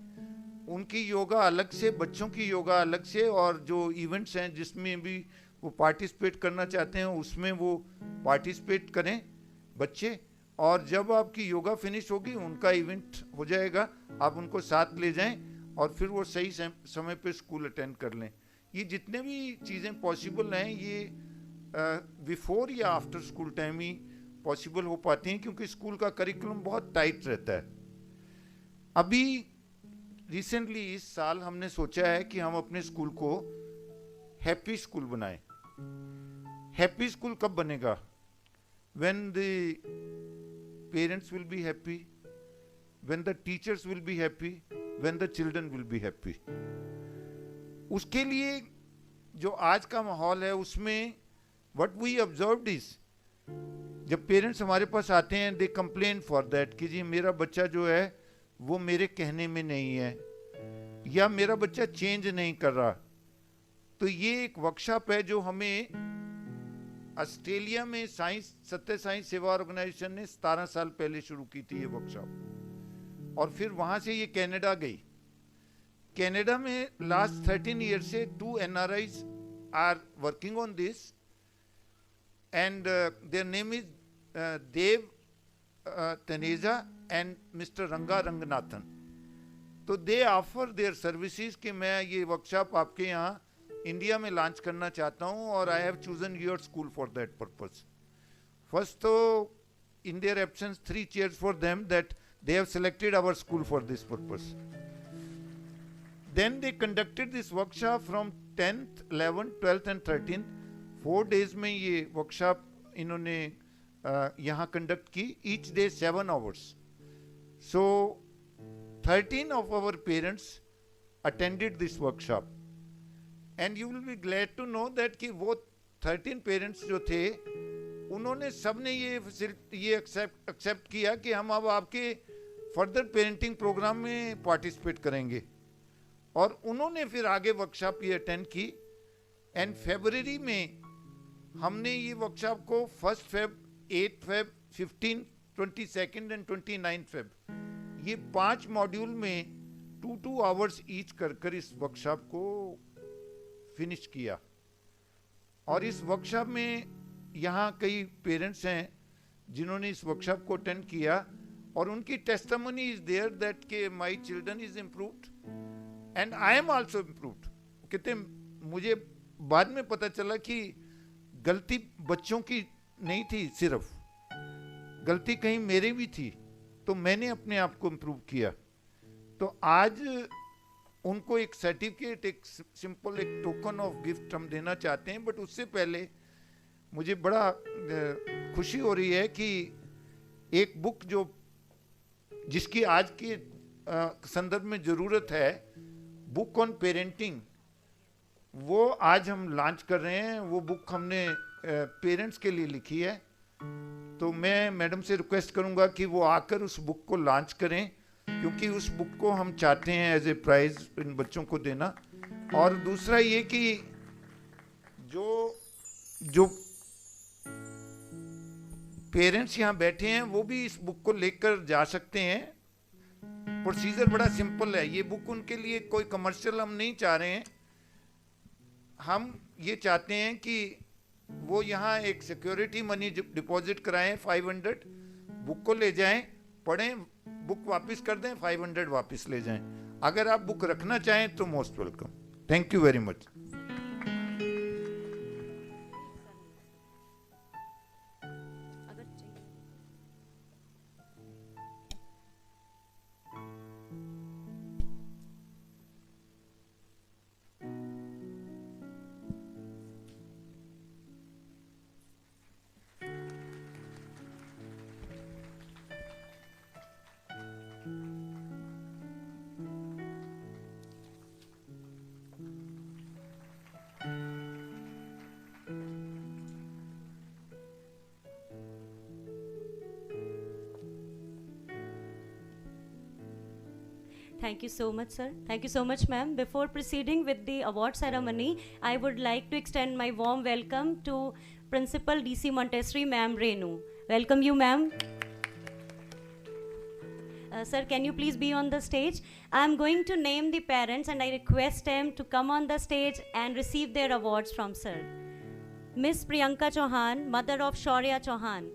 उनकी योगा अलग से, बच्चों की योगा अलग से, और जो इवेंट्स हैं जिसमें भी वो पार्टिसिपेट करना चाहते हैं उसमें वो पार्टिसिपेट करें बच्चे. और जब आपकी योगा फिनिश होगी उनका इवेंट हो जाएगा, आप उनको साथ ले जाएं और फिर वो सही समय पे स्कूल अटेंड कर लें. ये जितने भी चीज़ें पॉसिबल हैं ये बिफोर या आफ्टर स्कूल टाइम ही पॉसिबल हो पाती हैं, क्योंकि स्कूल का करिकुलम बहुत टाइट रहता है. अभी रिसेंटली इस साल हमने सोचा है कि हम अपने स्कूल को हैप्पी स्कूल बनाएं. हैप्पी स्कूल कब बनेगा? When the parents will be happy, when the teachers will be happy, when the children will be happy. उसके लिए जो आज का माहौल है उसमें व्हाट वी ऑब्जर्व्ड इज, जब पेरेंट्स हमारे पास आते हैं दे कंप्लेन फॉर दैट कि जी मेरा बच्चा जो है वो मेरे कहने में नहीं है, या मेरा बच्चा चेंज नहीं कर रहा. तो ये एक वर्कशॉप है जो हमें ऑस्ट्रेलिया में सत्य साई सेवा ऑर्गेनाइजेशन ने 17 साल पहले शुरू की थी ये वर्कशॉप, और फिर वहाँ से ये कनाडा गई. कनाडा में लास्ट 13 ईयर से 2 NRIs are working on this, and their name is Dev Taneja and Mr. Ranga Ranganathan. तो दे ऑफर देयर सर्विसेज कि मैं ये वर्कशॉप आपके यहाँ इंडिया में लॉन्च करना चाहता हूँ, और I have chosen your school for that purpose. First तो in their absence 3 cheers for them that they have selected our school for this purpose. Then they conducted this workshop from 10th, 11th, 12th and 13th. 4 days में ये workshop इन्होंने यहाँ conduct की. Each day 7 hours. So 13 of our parents attended this workshop, and you will be glad to know that कि वो 13 parents जो थे उन्होंने सबने ये एक्सेप्ट किया कि हम अब आपके फर्दर पेरेंटिंग प्रोग्राम में पार्टिसिपेट करेंगे, और उन्होंने फिर आगे वर्कशॉप ये अटेंड की। एंड फरवरी में हमने ये वर्कशॉप को 1 फेब, 8 फेब, 15, 22 एंड 29 फेब, ये 5 मॉड्यूल में 2 आवर्स ईच कर इस वर्कशॉप को फिनिश किया। और इस वर्कशॉप में यहाँ कई पेरेंट्स हैं जिन्होंने इस वर्कशॉप को अटेंड किया, और उनकी टेस्टिमनी इज देयर दैट के my children is improved and I am also improved. कहते मुझे बाद में पता चला कि गलती बच्चों की नहीं थी, सिर्फ गलती कहीं मेरी भी थी, तो मैंने अपने आप को इम्प्रूव किया। तो आज उनको एक सर्टिफिकेट, एक सिंपल एक टोकन ऑफ गिफ्ट हम देना चाहते हैं, बट उससे पहले मुझे बड़ा खुशी हो रही है कि एक बुक जो जिसकी आज के संदर्भ में ज़रूरत है, बुक ऑन पेरेंटिंग, वो आज हम लॉन्च कर रहे हैं। वो बुक हमने पेरेंट्स के लिए लिखी है, तो मैं मैडम से रिक्वेस्ट करूंगा कि वो आकर उस बुक को लॉन्च करें, क्योंकि उस बुक को हम चाहते हैं एज ए प्राइज इन बच्चों को देना। और दूसरा ये कि जो पेरेंट्स यहाँ बैठे हैं वो भी इस बुक को लेकर जा सकते हैं। प्रोसीजर बड़ा सिंपल है। ये बुक उनके लिए कोई कमर्शियल हम नहीं चाह रहे हैं, हम ये चाहते हैं कि वो यहाँ एक सिक्योरिटी मनी डिपॉजिट कराएं 500, बुक को ले जाएं, पढ़ें, बुक वापस कर दें, 500 वापस ले जाएं। अगर आप बुक रखना चाहें तो most welcome. Thank you very much. Thank you so much, sir. Thank you so much, ma'am. Before proceeding with the award ceremony, I would like to extend my warm welcome to Principal DC Montessori, ma'am Renu. Welcome you, ma'am. Sir, can you please be on the stage? I am going to name the parents and I request them to come on the stage and receive their awards from sir. Miss Priyanka Chauhan, mother of Shaurya Chauhan.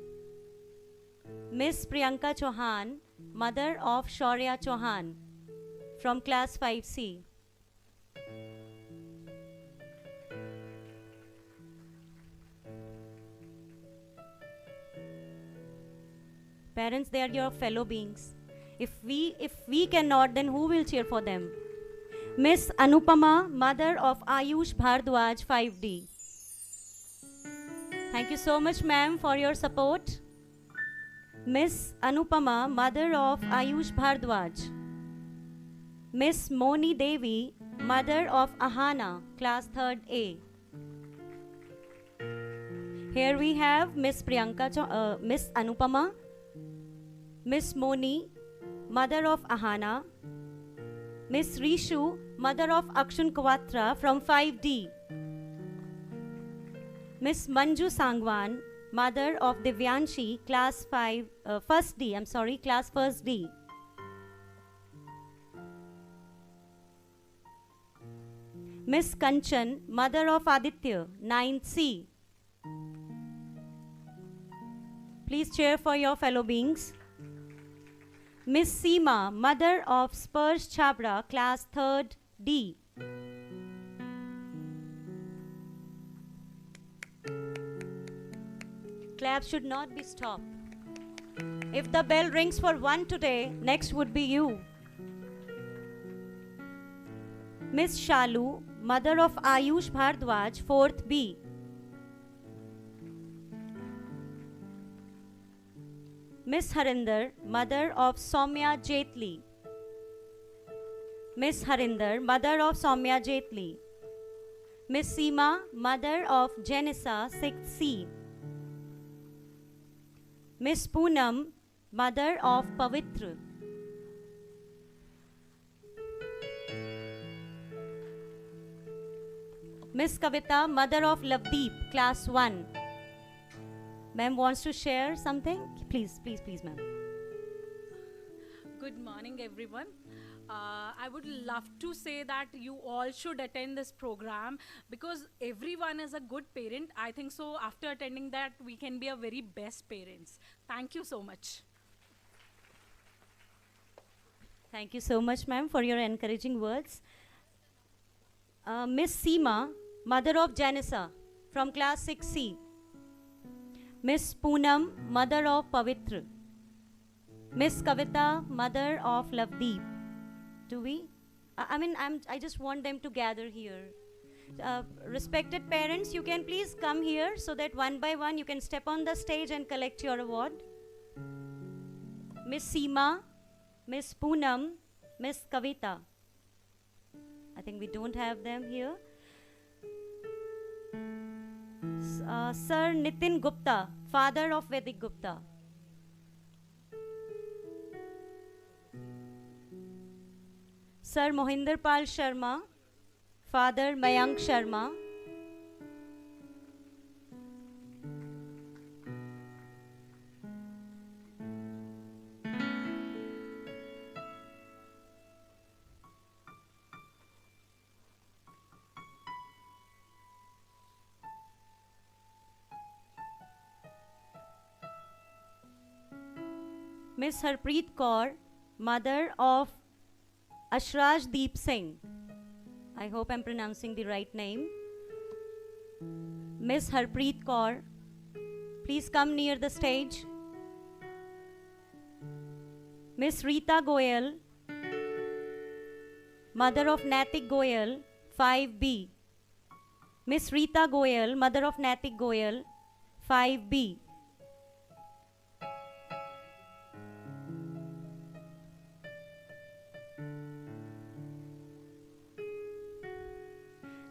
Miss Priyanka Chauhan, mother of Shaurya Chauhan, from class 5C. Parents, they are your fellow beings. If we cannot, then who will cheer for them? Miss Anupama, mother of Ayush Bhardwaj 5D. Thank you so much, ma'am, for your support. Miss Anupama, mother of Ayush Bhardwaj. Miss Moni Devi, mother of Ahana, class 3rd A. Here we have Miss Priyanka, Miss Anupama, Miss Moni, mother of Ahana, Miss Rishu, mother of Akshun Kwatra from 5D, Miss Manju Sangwan, mother of Divyanshi, class 1st D, class 1st D. Miss Kanchan, mother of Aditya, 9th C. Please cheer for your fellow beings. Miss Seema, mother of Spurge Chabra, class 3rd D. Claps should not be stopped. If the bell rings for one today, next would be you. Miss Shalu, mother of Ayush Bhardwaj, 4th B. Miss Harinder, mother of Soumya Jetli. Miss Harinder, mother of Soumya Jetli. Miss Seema, mother of Janissa 6C. Miss Poonam, mother of Pavitra. Miss Kavita, mother of Lavdeep, class 1. Ma'am wants to share something? Please, please, please, ma'am. Good morning, everyone. I would love to say that you all should attend this program because everyone is a good parent. I think so. After attending that, we can be a very best parents. Thank you so much. Thank you so much, ma'am, for your encouraging words. Miss Seema, mother of Janissa, from class 6C. Miss Poonam, mother of Pavitra. Miss Kavita, mother of Lavdeep. Do we? I just want them to gather here. Respected parents, you can please come here so that one by one you can step on the stage and collect your award. Miss Seema, Miss Poonam, Miss Kavita. I think we don't have them here. Sir Nitin Gupta, father of Vedic Gupta. Sir Mohinder Pal Sharma, father Mayank Sharma. Miss Harpreet Kaur, mother of Ashraj Deep Singh. I hope I'm pronouncing the right name. Miss Harpreet Kaur, please come near the stage. Miss Rita Goyal, mother of Natik Goyal, 5B. Miss Rita Goyal, mother of Natik Goyal, 5B.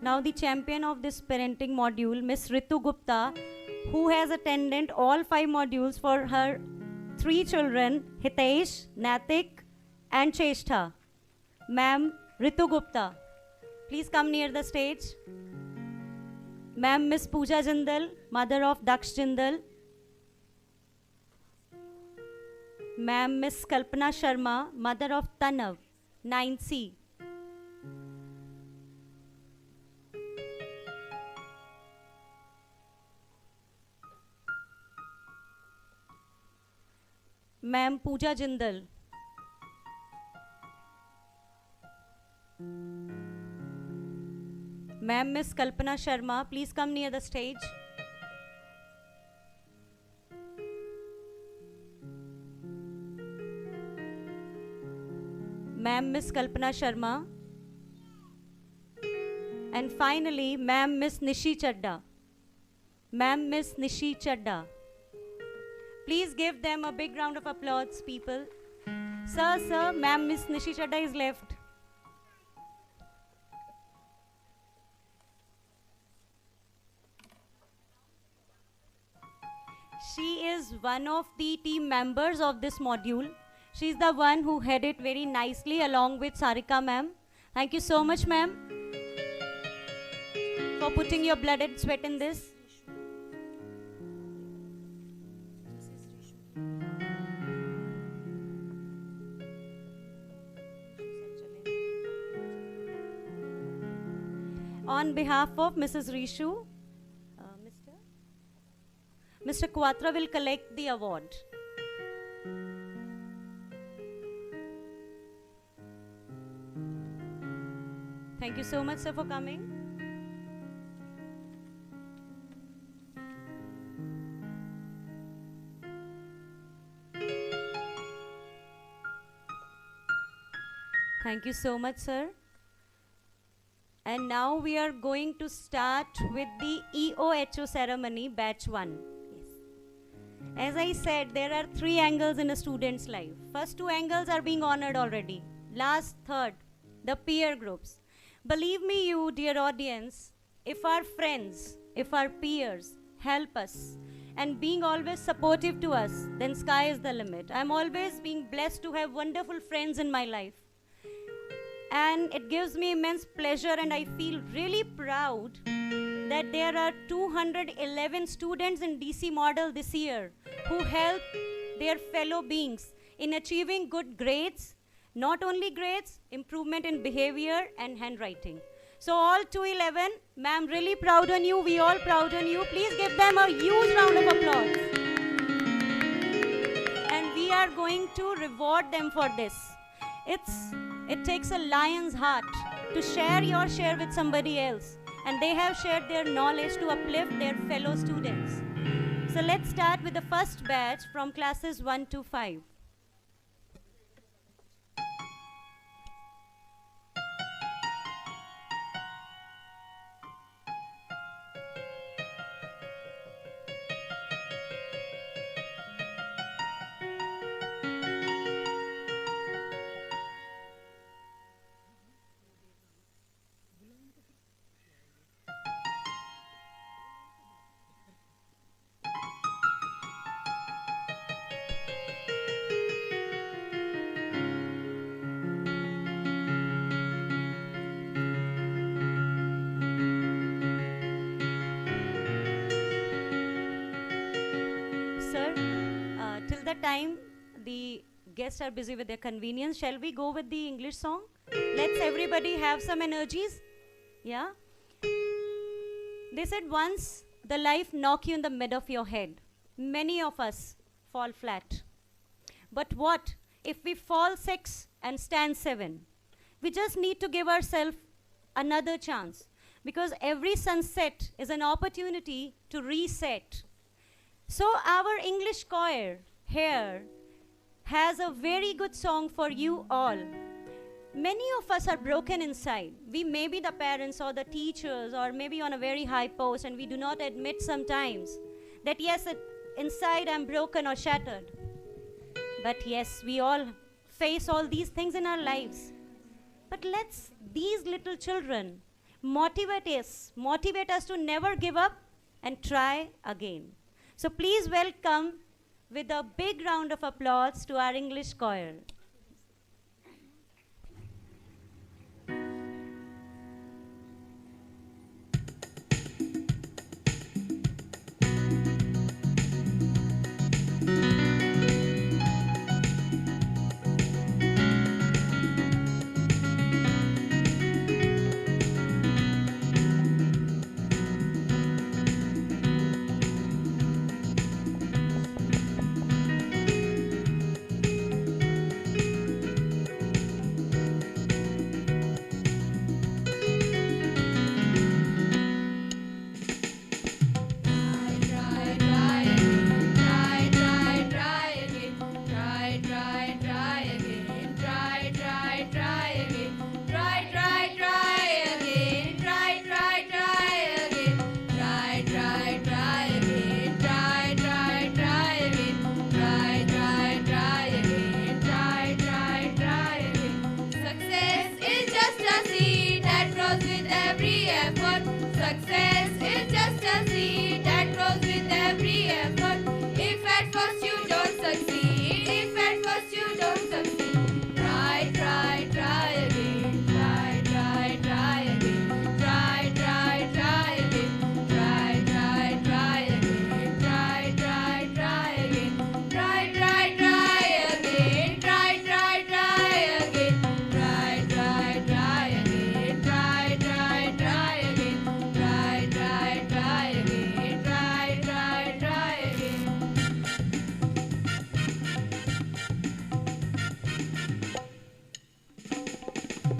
Now the champion of this parenting module, Miss Ritu Gupta, who has attended all 5 modules for her 3 children, Hitesh, Natik and Cheshtha. Ma'am Ritu Gupta, please come near the stage. Ma'am Miss Pooja Jindal, mother of Daksh Jindal. Ma'am Miss Kalpana Sharma, mother of Tanav, 9C. Ma'am Pooja Jindal. Ma'am Miss Kalpana Sharma, please come near the stage. Ma'am Miss Kalpana Sharma. And finally, Ma'am Miss Nishi Chadda. Ma'am Miss Nishi Chadda. Please give them a big round of applause, people. Sir, Ma'am Miss Nishi Chadda is left. She is one of the team members of this module. She is the one who head it very nicely along with Sarika ma'am. Thank you so much, ma'am, for putting your blood and sweat in this. On behalf of Mrs. Rishu, Mr. Quatra will collect the award. Thank you so much, sir, for coming. Thank you so much, sir. And now we are going to start with the EOHO ceremony, batch 1. Yes. As I said, there are 3 angles in a student's life. First 2 angles are being honored already. Last, third, the peer groups. Believe me, you dear audience, if our friends, if our peers help us and being always supportive to us, then sky is the limit. I'm always being blessed to have wonderful friends in my life. And it gives me immense pleasure, and I feel really proud that there are 211 students in DC model this year who help their fellow beings in achieving good grades, not only grades, improvement in behavior and handwriting. So all 211, ma'am, really proud on you, we all proud on you. Please give them a huge round of applause. And we are going to reward them for this. It takes a lion's heart to share your share with somebody else, and they have shared their knowledge to uplift their fellow students. So let's start with the first batch from classes 1 to 5. Till the time the guests are busy with their convenience, shall we go with the English song? Let's everybody have some energies. Yeah? They said once the life knock you in the mid of your head. Many of us fall flat. But what if we fall 6 and stand 7? We just need to give ourselves another chance, because every sunset is an opportunity to reset. So our English choir here has a very good song for you all. Many of us are broken inside. We may be the parents or the teachers or maybe on a very high post, and we do not admit sometimes that yes, inside I'm broken or shattered. But yes, we all face all these things in our lives. But let's these little children motivate us to never give up and try again. So please welcome with a big round of applause to our English choir. Success is just a seed that grows with every effort. If at first you don't succeed, if at first you don't succeed, try, try, try again. Try, try, try again. Try, try, try again. Try, try, try again. Try, try, try again. Try, try, try again. Try, try, try again. Try, try, try again. Try, try, try again. Try, try, try again. Try, try, try again.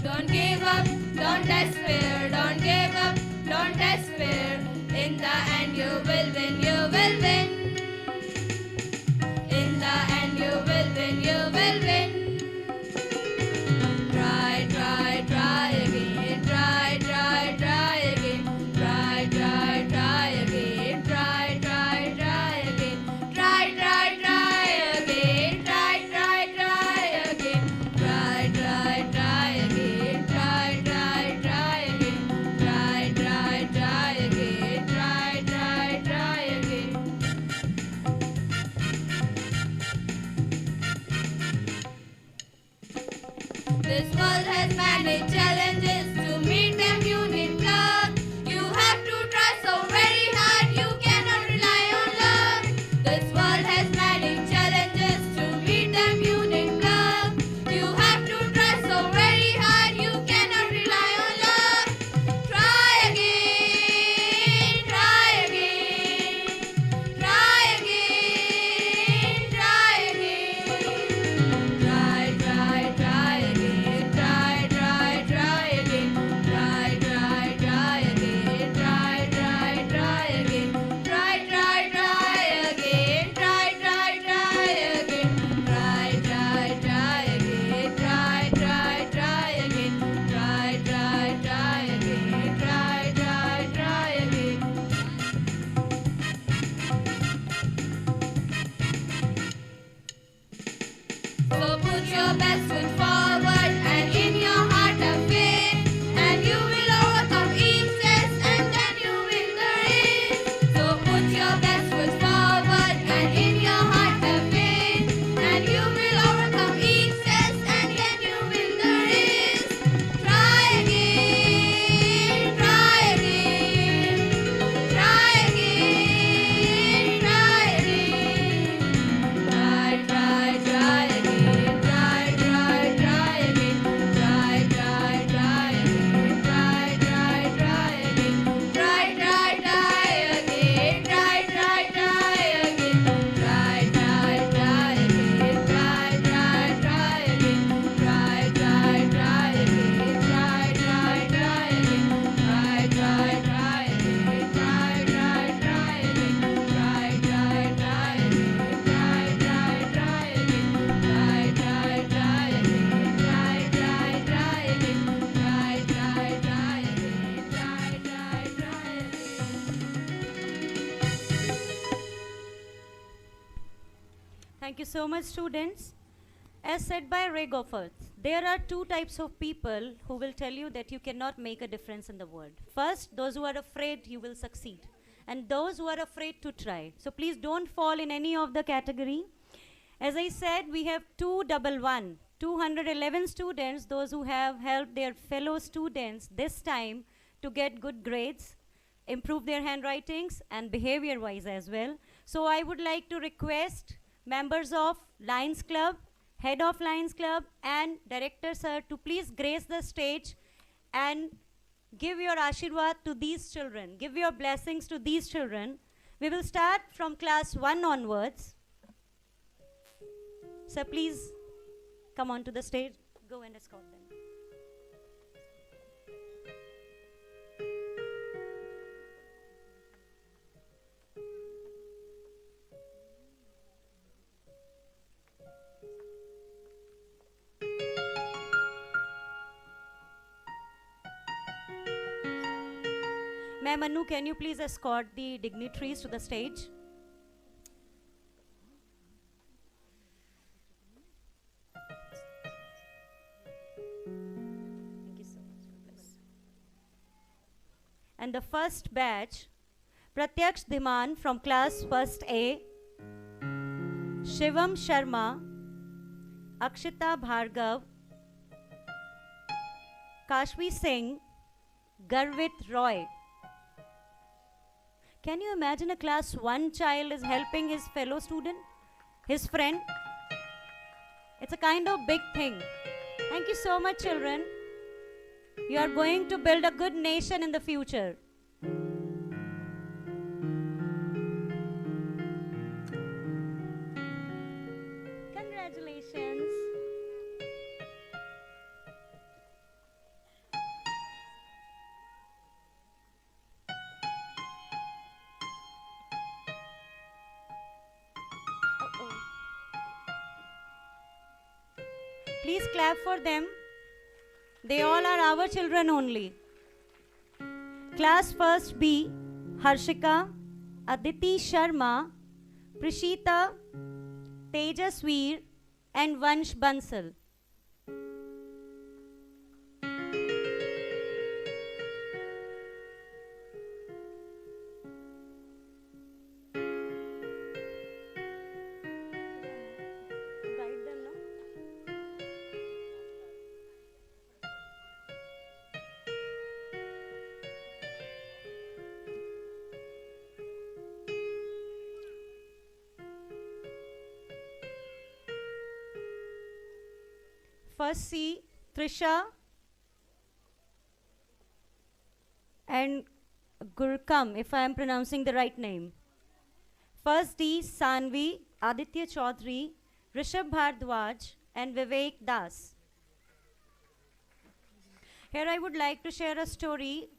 Don't give up, don't despair, don't give up, don't despair. In the end you will win, you will win. In the end you will win, you will win. Try, try, try again. Try, try, try again. Try, try, try again. Try, try, try again. Try, try. Thank you so much, students. As said by Ray Goffert, there are two types of people who will tell you that you cannot make a difference in the world. First, those who are afraid you will succeed, and those who are afraid to try. So please don't fall in any of the category. As I said, we have 211 students, those who have helped their fellow students this time to get good grades, improve their handwritings, and behavior-wise as well. So I would like to request members of Lions Club, head of Lions Club, and director sir to please grace the stage and give your ashirwad to these children. Give your blessings to these children. We will start from class 1 onwards. Sir, please come on to the stage. Go and escort them. Ma'am Anu, can you please escort the dignitaries to the stage? Thank you so much. God bless. And the first batch, Pratyaksh Dhiman from class 1st A, Shivam Sharma, Akshita Bhargav, Kashvi Singh, Garvit Roy. Can you imagine a class 1 child is helping his fellow student, his friend? It's a kind of big thing. Thank you so much, children. You are going to build a good nation in the future. Congratulations. Please clap for them. They all are our children only. Class 1st B, Harshika, Aditi Sharma, Prishita, Tejasveer, and Vansh Bansal. Guide them, no? First C, Trisha and Gurkam, if I am pronouncing the right name. First D, Sanvi, Aditya Chaudhary, Rishabh Bhardwaj, and Vivek Das. Here I would like to share a story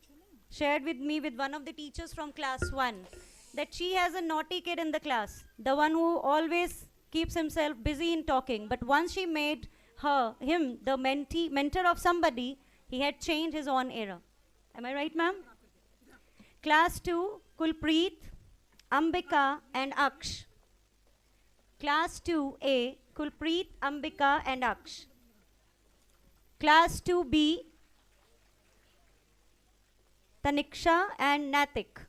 shared with me with one of the teachers from class 1, that she has a naughty kid in the class, the one who always keeps himself busy in talking, but once she made him the mentor of somebody, he had changed his own era. Am I right, ma'am? Class 2, Kulpreet, Ambika, and Aksh. Class 2A, Kulpreet, Ambika, and Aksh. Class 2B, Taniksha and Natik.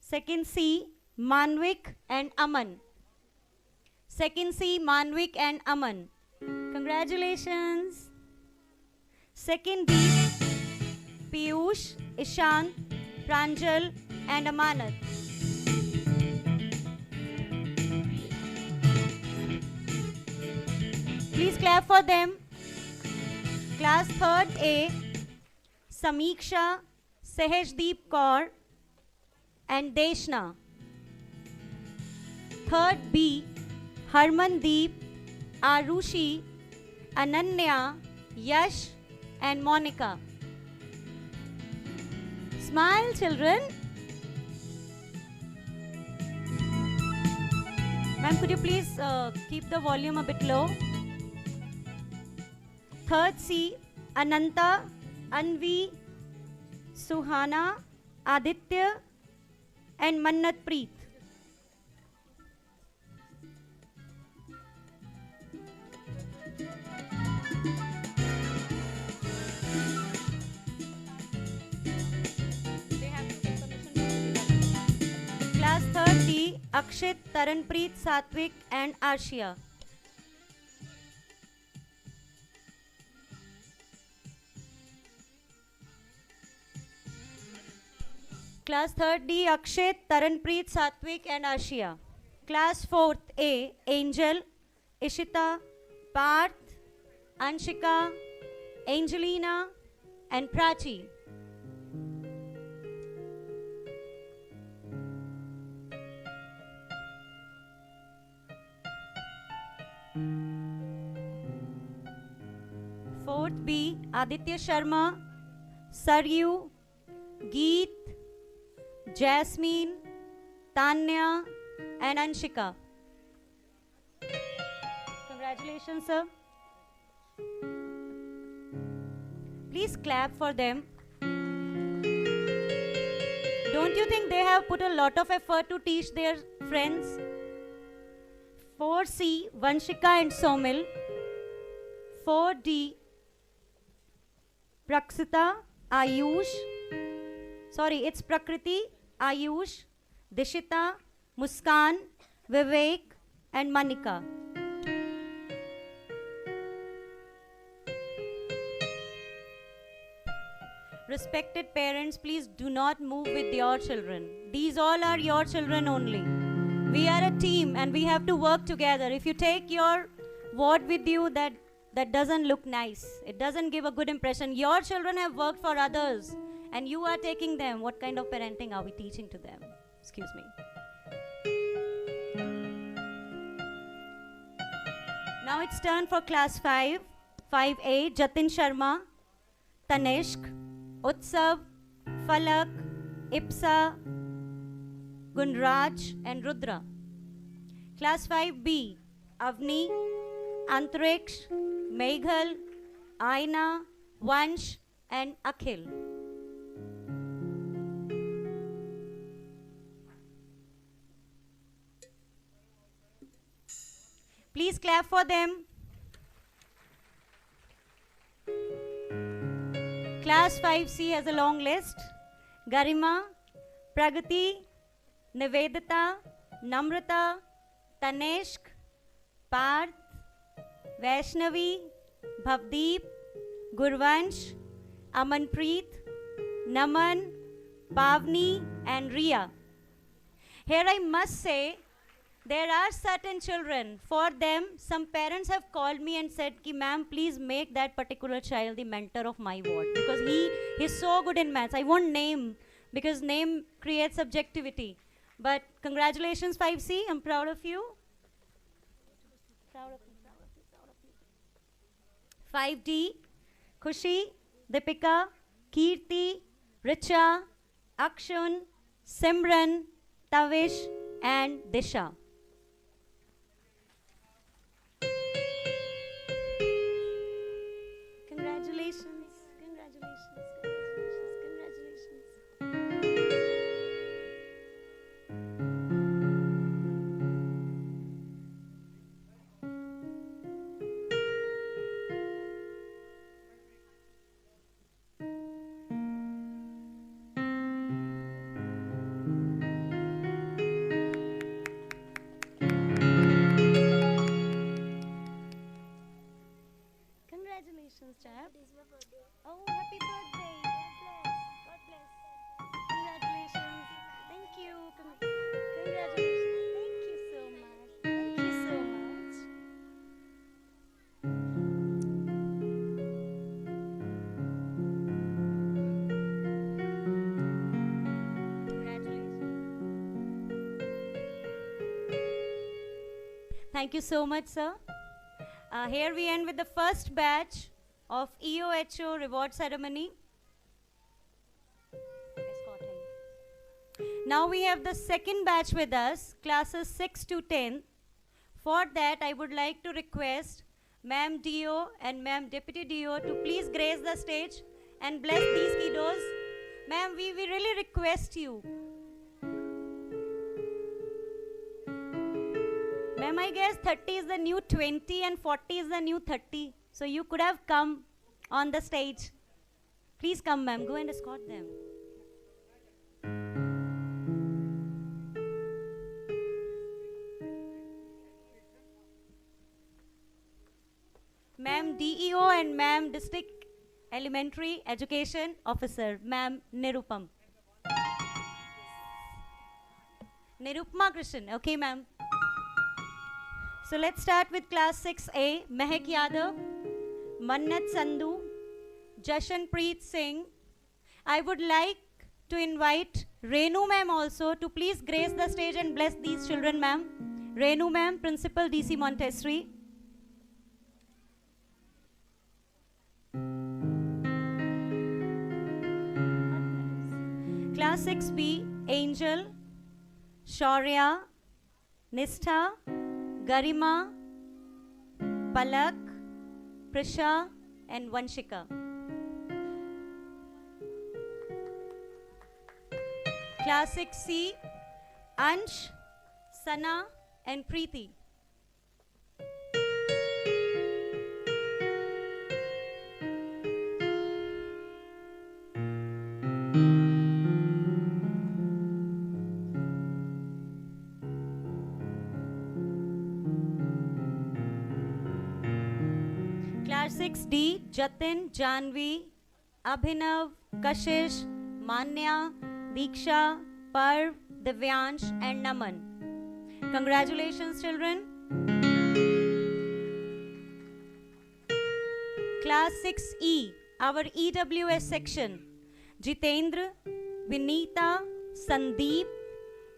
Second C, Manvik and Aman. Second C, Manvik and Aman. Congratulations. Second D, Piyush, Ishant, Pranjal, and Amanat. Please clap for them. Class 3rd A, Samiksha, Sehajdeep Kaur, and Deshna. 3rd B, Harmandeep, Arushi, Ananya, Yash, and Monica. Smile, children. Ma'am, could you please keep the volume a bit low? 3rd C, Ananta, Anvi, Suhana, Aditya, and Mannat Preet. Akshit, Taranpreet, Satvik, and Arshia. Class 3rd D, Akshit, Taranpreet, Satvik, and Arshia. Class 4th A, Angel, Ishita, Parth, Anshika, Angelina, and Prachi. Fourth B, Aditya Sharma, Saryu, Geet, Jasmine, Tanya, and Anshika. Congratulations, sir. Please clap for them. Don't you think they have put a lot of effort to teach their friends? 4C, Vanshika and Somil. 4D, Praksita, Ayush. Sorry, it's Prakriti, Ayush, Dishita, Muskan, Vivek, and Manika. Respected parents, please do not move with your children. These all are your children only. We are a team and we have to work together. If you take your ward with you, that doesn't look nice. It doesn't give a good impression. Your children have worked for others and you are taking them. What kind of parenting are we teaching to them? Excuse me. Now it's turn for class 5. 5A, Jatin Sharma, Tanishk, Utsav, Falak, Ipsa, Gunraj, and Rudra. Class 5B, Avni, Antriksh, Meghal, Aina, Vansh, and Akhil. Please clap for them. Class 5C has a long list. Garima, Pragati, Nivedita, Namrata, Tanishk, Parth, Vaishnavi, Bhavdeep, Gurvansh, Amanpreet, Naman, Pavni, and Riya. Here I must say, there are certain children, for them, some parents have called me and said, ki ma'am, please make that particular child the mentor of my ward because he is so good in maths. I won't name because name creates subjectivity. But congratulations 5C, I'm proud of you. Proud of you, proud of you, proud of you. 5D, Khushi, Deepika, Kirti, Richa, Akshun, Simran, Tavish, and Disha. Congratulations, congratulations, congratulations, congratulations. Congratulations, chap. Oh, happy birthday. God bless. God bless. Congratulations. Thank you. Congratulations. Thank you so much. Thank you so much. Congratulations. Thank you so much, sir. Here we end with the first batch of EOHO reward ceremony. Escort him. Now we have the second batch with us, classes 6 to 10. For that, I would like to request Ma'am DO and Ma'am Deputy DO to please grace the stage and bless these kiddos. Ma'am, we really request you. Ma'am, I guess 30 is the new 20 and 40 is the new 30. So you could have come on the stage. Please come, ma'am. Go and escort them. Elementary Education Officer, Ma'am Nirupam. Nirupma Krishnan, okay ma'am. So let's start with class 6A, Mehak Yadav, Mannat Sandhu, Jashanpreet Singh. I would like to invite Renu ma'am also to please grace the stage and bless these children ma'am. Renu ma'am, Principal DC Montessori. Class 6B, Angel, Shaurya, Nistha, Garima, Palak, Prisha and Vanshika. Class 6C, Ansh, Sana and Preeti. Class 6D, Jatin, Janvi, Abhinav, Kashish, Manya, Diksha, Parv, Divyansh and Naman. Congratulations children. Class 6E, our EWS section, Jitendra, Vinita, Sandeep,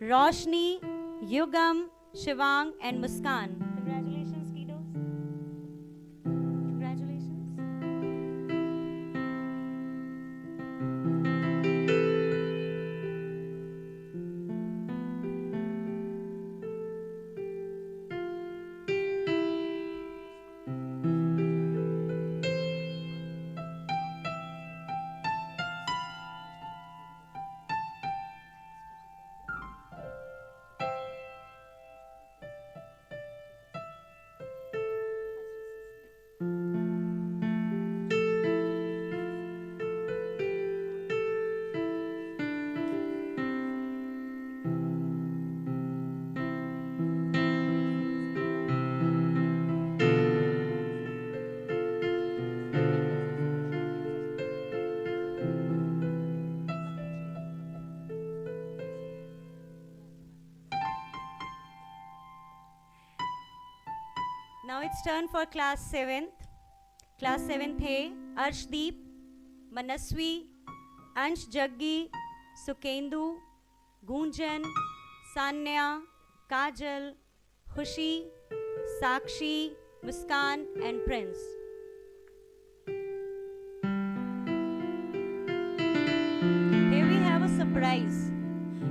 Roshni, Yugam, Shivang and Muskan. Congratulations kiddos. Congratulations. Now it's turn for class 7th. Class 7th A, Arshdeep, Manaswi, Ansh Jaggi, Sukendu, Gunjan, Sanya, Kajal, Khushi, Sakshi, Muskan and Prince. Here we have a surprise.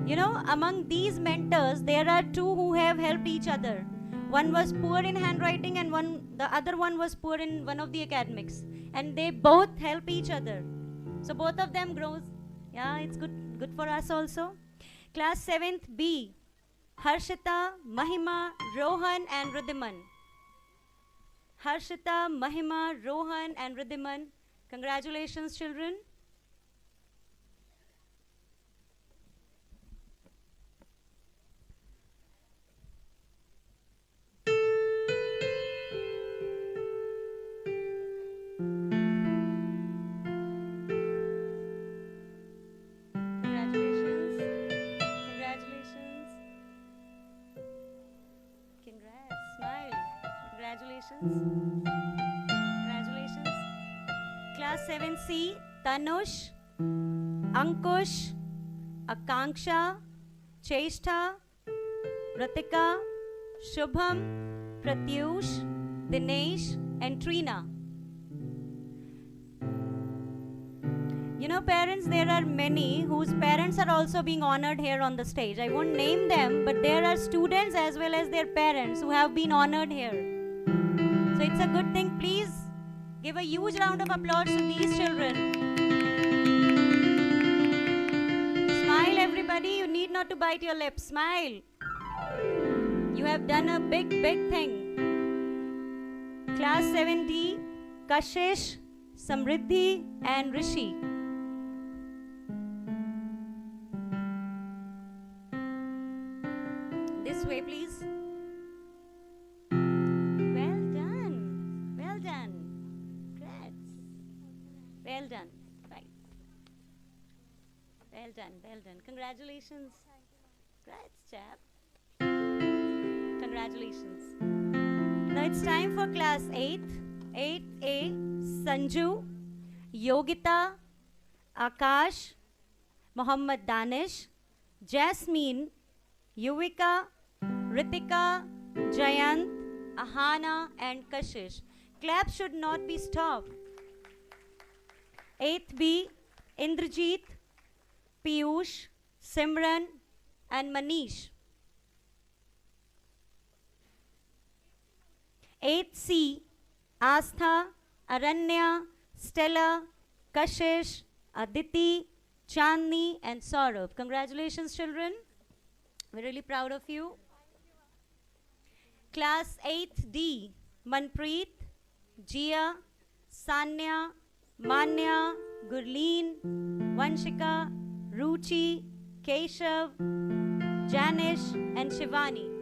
You know, among these mentors, there are two who have helped each other. One was poor in handwriting and the other one was poor in one of the academics. And they both help each other. So both of them grows. Yeah, it's good for us also. Class 7th B, Harshita, Mahima, Rohan and Riddhiman. Harshita, Mahima, Rohan and Riddhiman. Congratulations children. Congratulations. Class 7C, Tanush, Ankush, Akanksha, Cheshtha, Ratika, Shubham, Pratyush, Dinesh and Trina. You know parents, there are many whose parents are also being honored here on the stage. I won't name them, but there are students as well as their parents who have been honored here. So it's a good thing. Please give a huge round of applause to these children. Smile everybody. You need not to bite your lips. Smile. You have done a big thing. Class 7D, Kashish, Samriddhi and Rishi. This way please. Well Well done, well done. Congratulations. Congrats, chap. Congratulations. Now it's time for class 8th. 8A, Sanju, Yogita, Akash, Mohammad Danish, Jasmine, Yuvika, Ritika, Jayant, Ahana and Kashish. Claps should not be stopped. 8th B, Indrajit, Piyush, Simran and Manish. 8th C, Astha, Aranya, Stella, Kashish, Aditi, Chandni and Saurabh. Congratulations, children. We're really proud of you. Class 8th D, Manpreet, Jia, Sanya, Manya, Gurleen, Vanshika, Ruchi, Keshav, Janish and Shivani.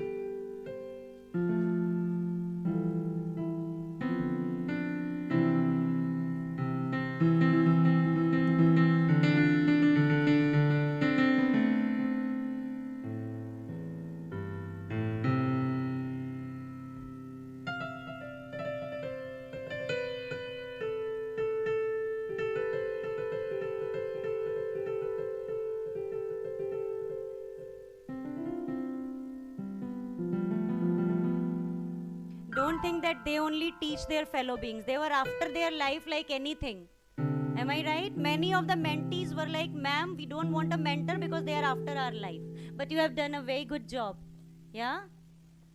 Don't think that they only teach their fellow beings. They were after their life like anything. Am I right? Many of the mentees were like, ma'am, we don't want a mentor because they are after our life. But you have done a very good job. Yeah?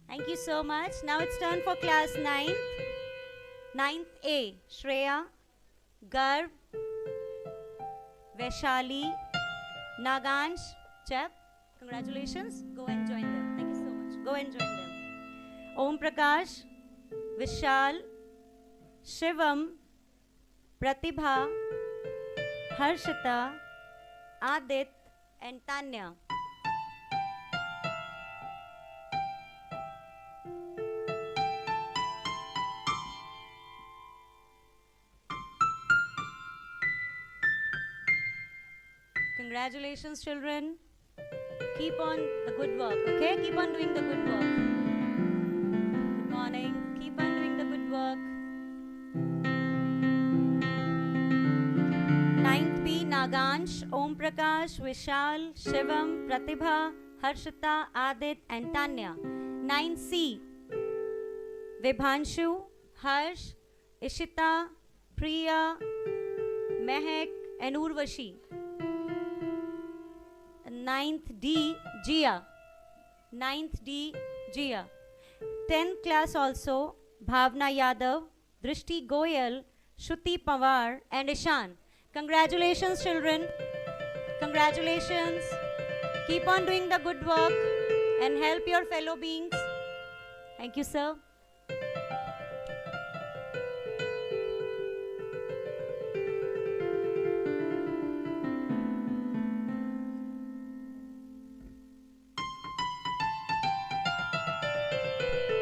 Thank you so much. Now it's turn for class 9th. 9th A, Shreya, Garv, Vaishali, Nagansh, Chep. Congratulations. Go and join them. Thank you so much. Go and join them. Om Prakash, Vishal, Shivam, Pratibha, Harshita, Adit and Tanya. Congratulations, children. Keep on the good work, okay? Keep on doing the good work. Good morning. Keep on doing the good work. 9th B, Nagansh, Om Prakash, Vishal, Shivam, Pratibha, Harshita, Adit and Tanya. 9th C, Vibhanshu, Harsh, Ishita, Priya, Mehak and Urvashi. 9th D, Jia. 9th D, Jia. 10th class also, Bhavna Yadav, Drishti Goyal, Shruti Pawar and Ishan. Congratulations, children. Congratulations. Keep on doing the good work and help your fellow beings. Thank you, sir.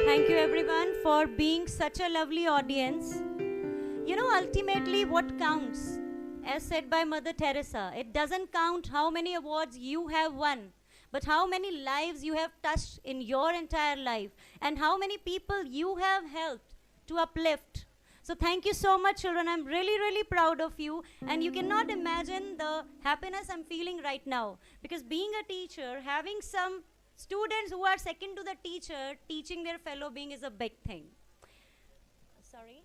Thank you everyone for being such a lovely audience. You know, ultimately what counts, as said by Mother Teresa, it doesn't count how many awards you have won, but how many lives you have touched in your entire life and how many people you have helped to uplift. So thank you so much, children. I'm really, really proud of you, and you cannot imagine the happiness I'm feeling right now, because being a teacher, having some students who are second to the teacher teaching their fellow being is a big thing. Sorry.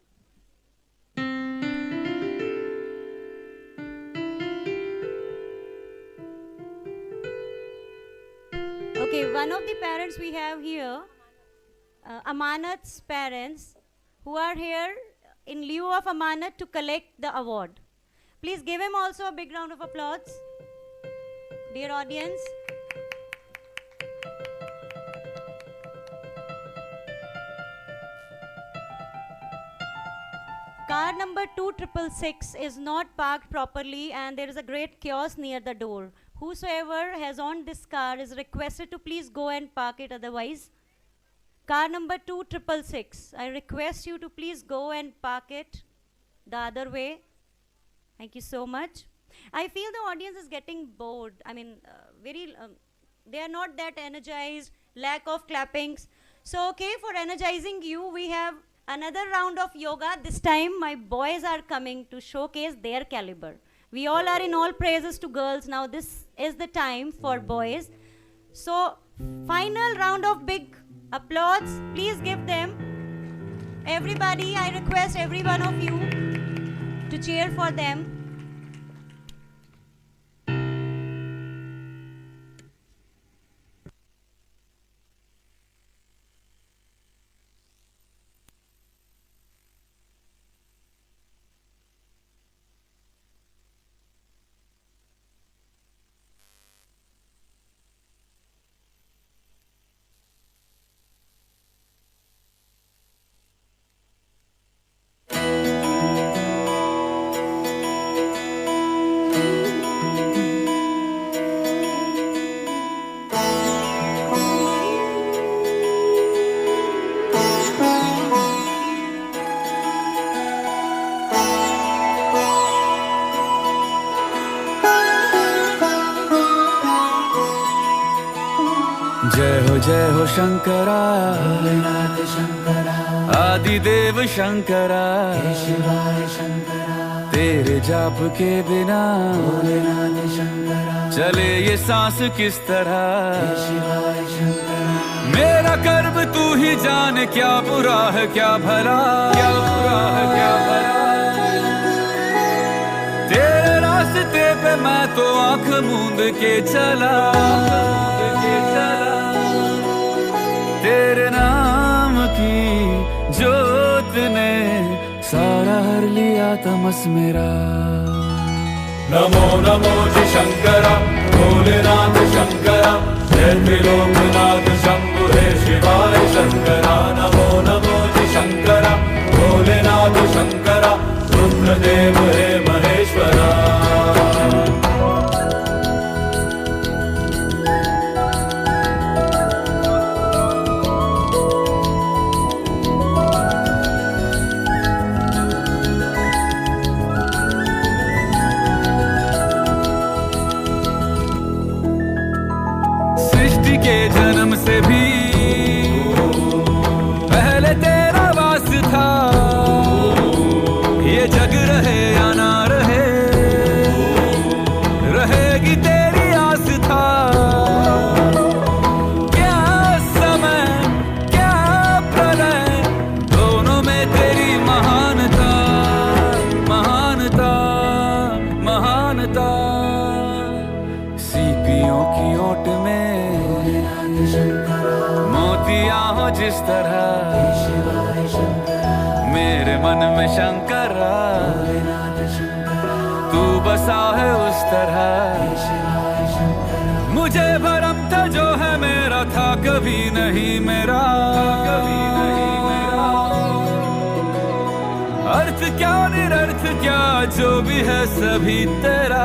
Okay, one of the parents we have here, Amanat's parents, who are here in lieu of Amanat to collect the award. Please give him also a big round of applause. Dear audience. Car number 2666 is not parked properly and there is a great chaos near the door. Whosoever has owned this car is requested to please go and park it otherwise. Car number 2666, I request you to please go and park it the other way. Thank you so much. I feel the audience is getting bored. I mean, they are not that energized, lack of clappings. So, okay, for energizing you, we have another round of yoga. This time, my boys are coming to showcase their caliber. We all are in all praises to girls. Now, this is the time for boys. So, final round of big applause. Please give them. Everybody, I request every one of you to cheer for them. जय हो शंकरा भोलेनाथ शंकरा आदिदेव शंकरा हे शिवाय शंकरा तेरे जाप के बिना भोलेनाथ शंकरा चले ये सांस किस तरह हे शिवाय शंकरा मेरा कर्म तू ही जाने क्या बुरा है क्या भला क्या बुरा है क्या भला तेरे रास्ते पे मैं तो आंख मूंद के चला तेरे नाम की जोत ने सारा हर लिया तमस मेरा नमो नमो जी शंकरा भोलेनाथ शंकरा जय त्रिलोकनाथ शंभु हे शिवाय शंकरा नमो नमो जी शंकरा भोलेनाथ शंकरा रुद्रदेव हे महेश्वरा के जन्म से भी पहले तेरा वास था ये जग रहे या ना रहे रहेगी तेरी आस था क्या समय क्या प्रलय दोनों में तेरी महानता महानता महानता सीपियों की ओट में मोतिया हो जिस तरह मेरे मन में शंकरा तू बसा है उस तरह मुझे भरम था जो है मेरा था कभी नहीं मेरा कभी नहीं मेरा अर्थ क्या निरर्थ क्या जो भी है सभी तेरा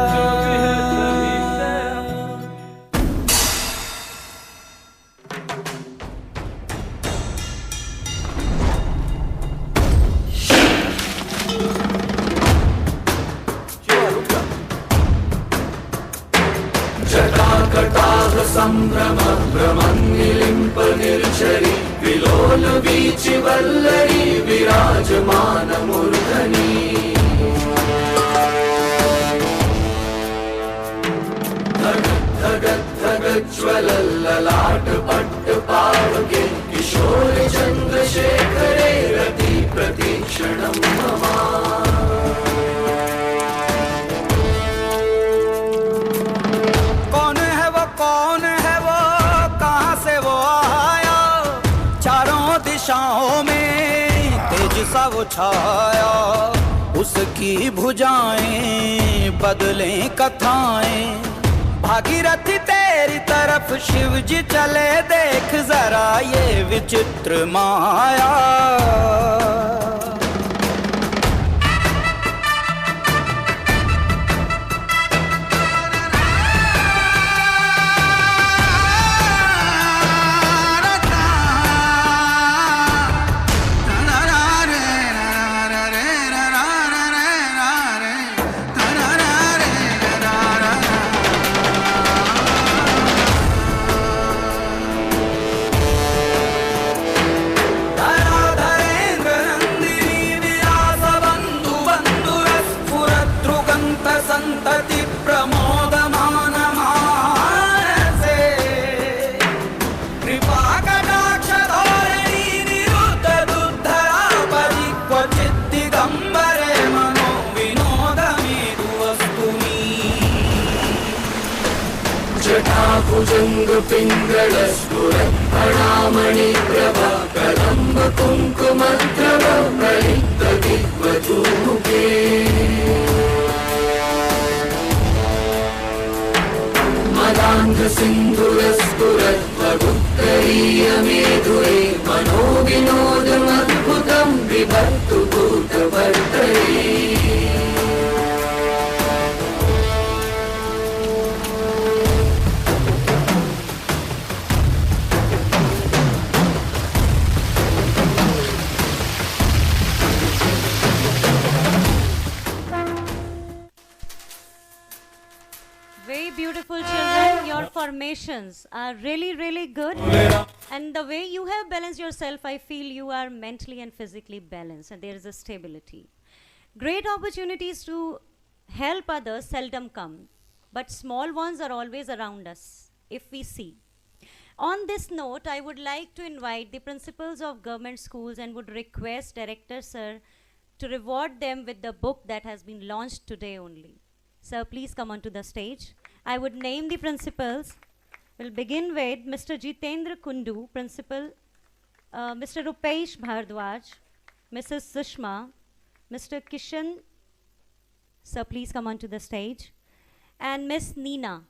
संभ्रम भ्रमन्निलिम्प निर्झरी विलोल वीचि वल्लरी विराजमान मूर्धनि धगत् धगत् ज्वलल्ललाट पट्ट पावके किशोर चन्द्रशेखरे रति प्रतीक्षणं मम दिशाओं में तेज सा वो छाया उसकी भुजाएं बदलें कथाएं भागीरथी तेरी तरफ शिव जी चले देख जरा ये विचित्र माया जटाभुजङ्गपिङ्गलस्फुरत्फणामणिप्रभा कदम्बकुङ्कुमद्रव प्रलिप्तदिग्वधूके मदान्धसिन्धुरस्फुरद्वगुत्तरीयमेधुरे मनोविनोदमद्भुतं विभक्तु भूतभर्तरे Very beautiful children. Your formations are really, really good. And the way you have balanced yourself, I feel you are mentally and physically balanced, and there is a stability. Great opportunities to help others seldom come, but small ones are always around us, if we see. On this note, I would like to invite the principals of government schools and would request Director Sir to reward them with the book that has been launched today only. Sir, please come onto the stage. I would name the principals. We'll begin with Mr. Jitendra Kundu, Principal, Mr. Rupesh Bhardwaj, Mrs. Sushma, Mr. Kishan. Sir, please come onto the stage. And Miss Neena.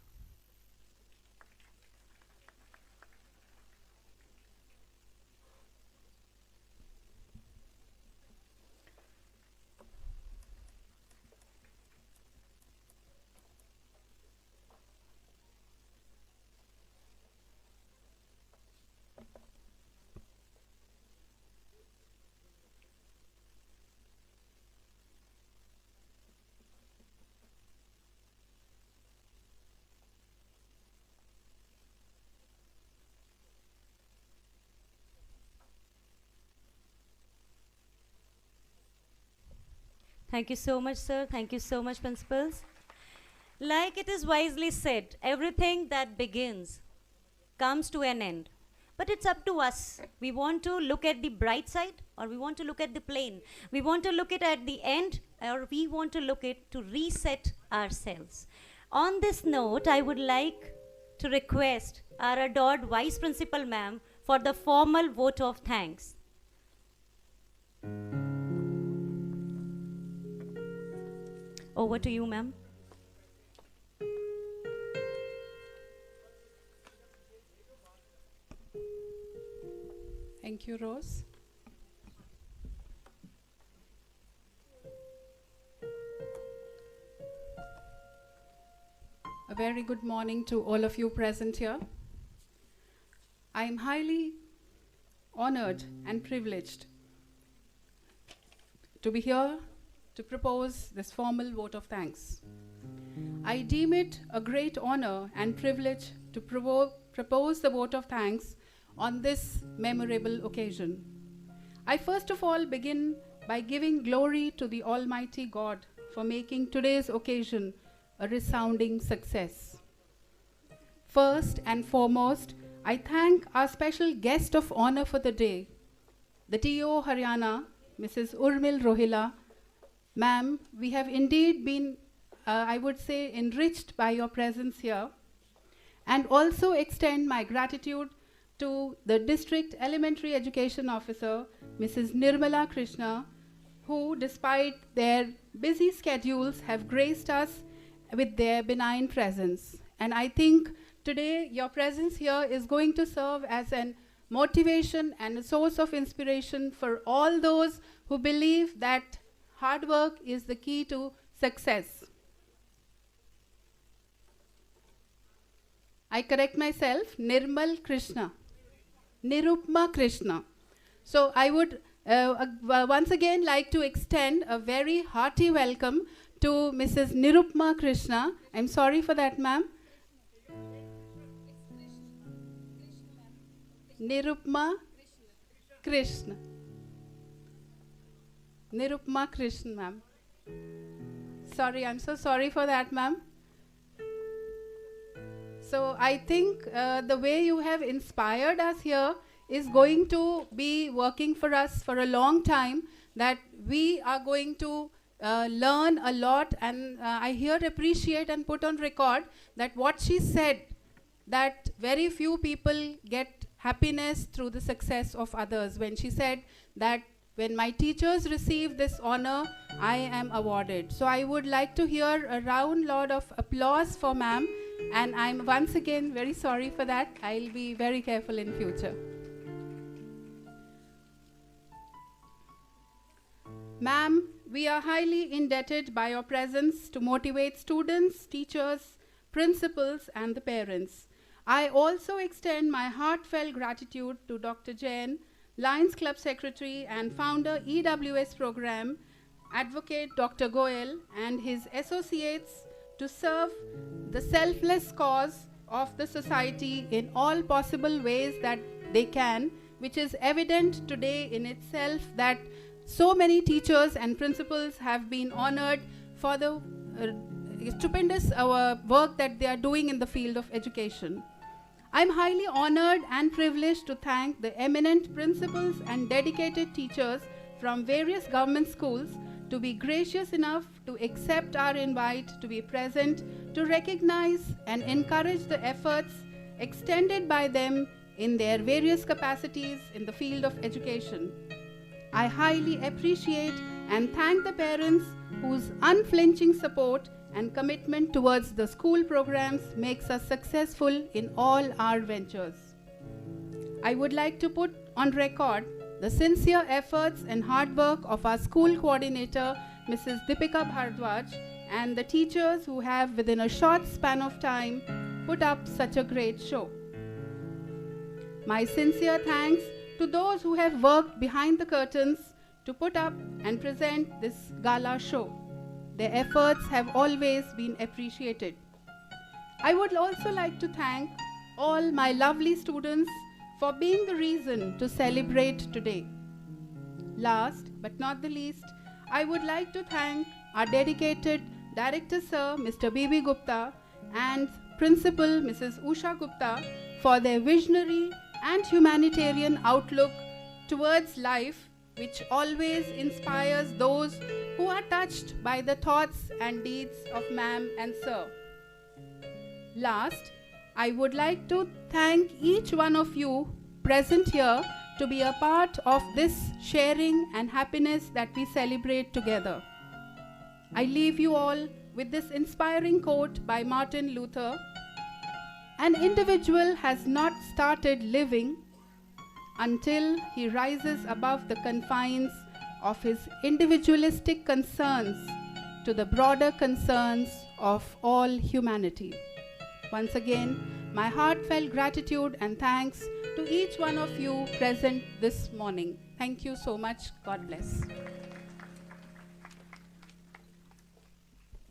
Thank you so much, sir. Thank you so much, principals. Like it is wisely said, everything that begins comes to an end. But it's up to us. We want to look at the bright side or we want to look at the plain. We want to look at the end or we want to look at to reset ourselves. On this note, I would like to request our adored Vice Principal Ma'am for the formal vote of thanks. Over to you, ma'am. Thank you, Rose. A very good morning to all of you present here. I am highly honored and privileged to be here to propose this formal vote of thanks. I deem it a great honor and privilege to propose the vote of thanks on this memorable occasion. I first of all begin by giving glory to the Almighty God for making today's occasion a resounding success. First and foremost, I thank our special guest of honor for the day, the TO Haryana, Mrs. Urmil Rohila. Ma'am, we have indeed been, I would say, enriched by your presence here, and also extend my gratitude to the District Elementary Education Officer, Mrs. Nirmala Krishna, who, despite their busy schedules, have graced us with their benign presence. And I think today your presence here is going to serve as an motivation and a source of inspiration for all those who believe that hard work is the key to success. I correct myself, Nirmal Krishna, Nirupma Krishna. So I would once again like to extend a very hearty welcome to Mrs. Nirupma Krishna. I'm sorry for that, ma'am. Nirupma Krishna. Nirupma Krishna, ma'am. Sorry, I'm so sorry for that, ma'am. So I think the way you have inspired us here is going to be working for us for a long time, that we are going to learn a lot, and I here appreciate and put on record that what she said that very few people get happiness through the success of others. When she said that when my teachers receive this honor, I am awarded. So I would like to hear a round lot of applause for ma'am, and I'm once again very sorry for that. I'll be very careful in future. Ma'am, we are highly indebted by your presence to motivate students, teachers, principals, and the parents. I also extend my heartfelt gratitude to Dr. Jain, Lions Club Secretary and founder EWS program, Advocate Dr. Goel, and his associates to serve the selfless cause of the society in all possible ways that they can, which is evident today in itself that so many teachers and principals have been honored for the stupendous work that they are doing in the field of education. I'm highly honored and privileged to thank the eminent principals and dedicated teachers from various government schools to be gracious enough to accept our invite to be present to recognize and encourage the efforts extended by them in their various capacities in the field of education. I highly appreciate and thank the parents whose unflinching support and commitment towards the school programs makes us successful in all our ventures. I would like to put on record the sincere efforts and hard work of our school coordinator, Mrs. Deepika Bhardwaj, and the teachers who have, within a short span of time, put up such a great show. My sincere thanks to those who have worked behind the curtains to put up and present this gala show. Their efforts have always been appreciated. I would also like to thank all my lovely students for being the reason to celebrate today. Last but not the least, I would like to thank our dedicated Director Sir, Mr. B.B. Gupta, and Principal, Mrs. Usha Gupta, for their visionary and humanitarian outlook towards life, which always inspires those who are touched by the thoughts and deeds of ma'am and sir. Last, I would like to thank each one of you present here to be a part of this sharing and happiness that we celebrate together. I leave you all with this inspiring quote by Martin Luther: "An individual has not started living until he rises above the confines of his individualistic concerns to the broader concerns of all humanity." Once again, my heartfelt gratitude and thanks to each one of you present this morning. Thank you so much. God bless.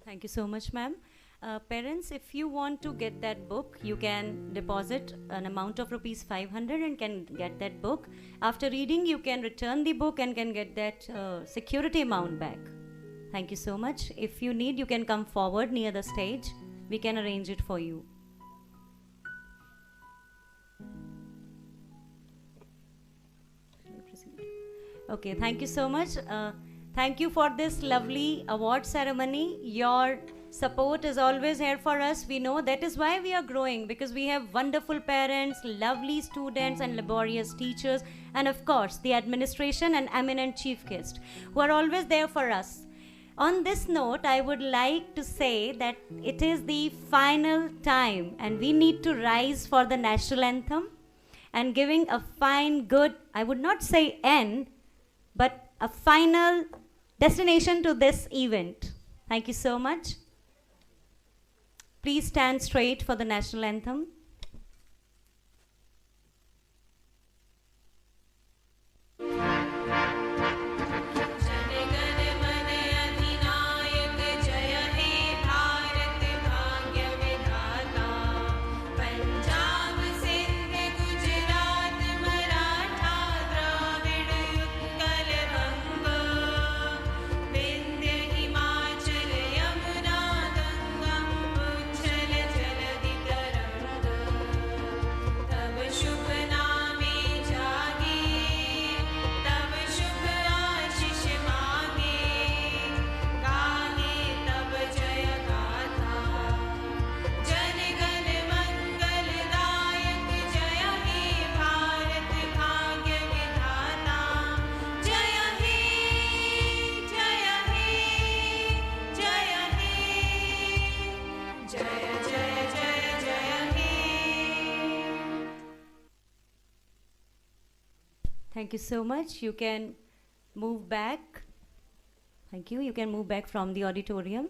Thank you so much, ma'am. Parents, if you want to get that book, you can deposit an amount of rupees 500 and can get that book. After reading, you can return the book and can get that security amount back. Thank you so much. If you need, you can come forward near the stage. We can arrange it for you. Okay, thank you so much. Thank you for this lovely award ceremony. Your support is always here for us. We know that is why we are growing, because we have wonderful parents, lovely students and laborious teachers, and of course the administration and eminent chief guest who are always there for us. On this note, I would like to say that it is the final time and we need to rise for the national anthem and giving a fine, good, I would not say end, but a final destination to this event. Thank you so much. Please stand straight for the national anthem. Thank you so much. You can move back. Thank you. You can move back from the auditorium.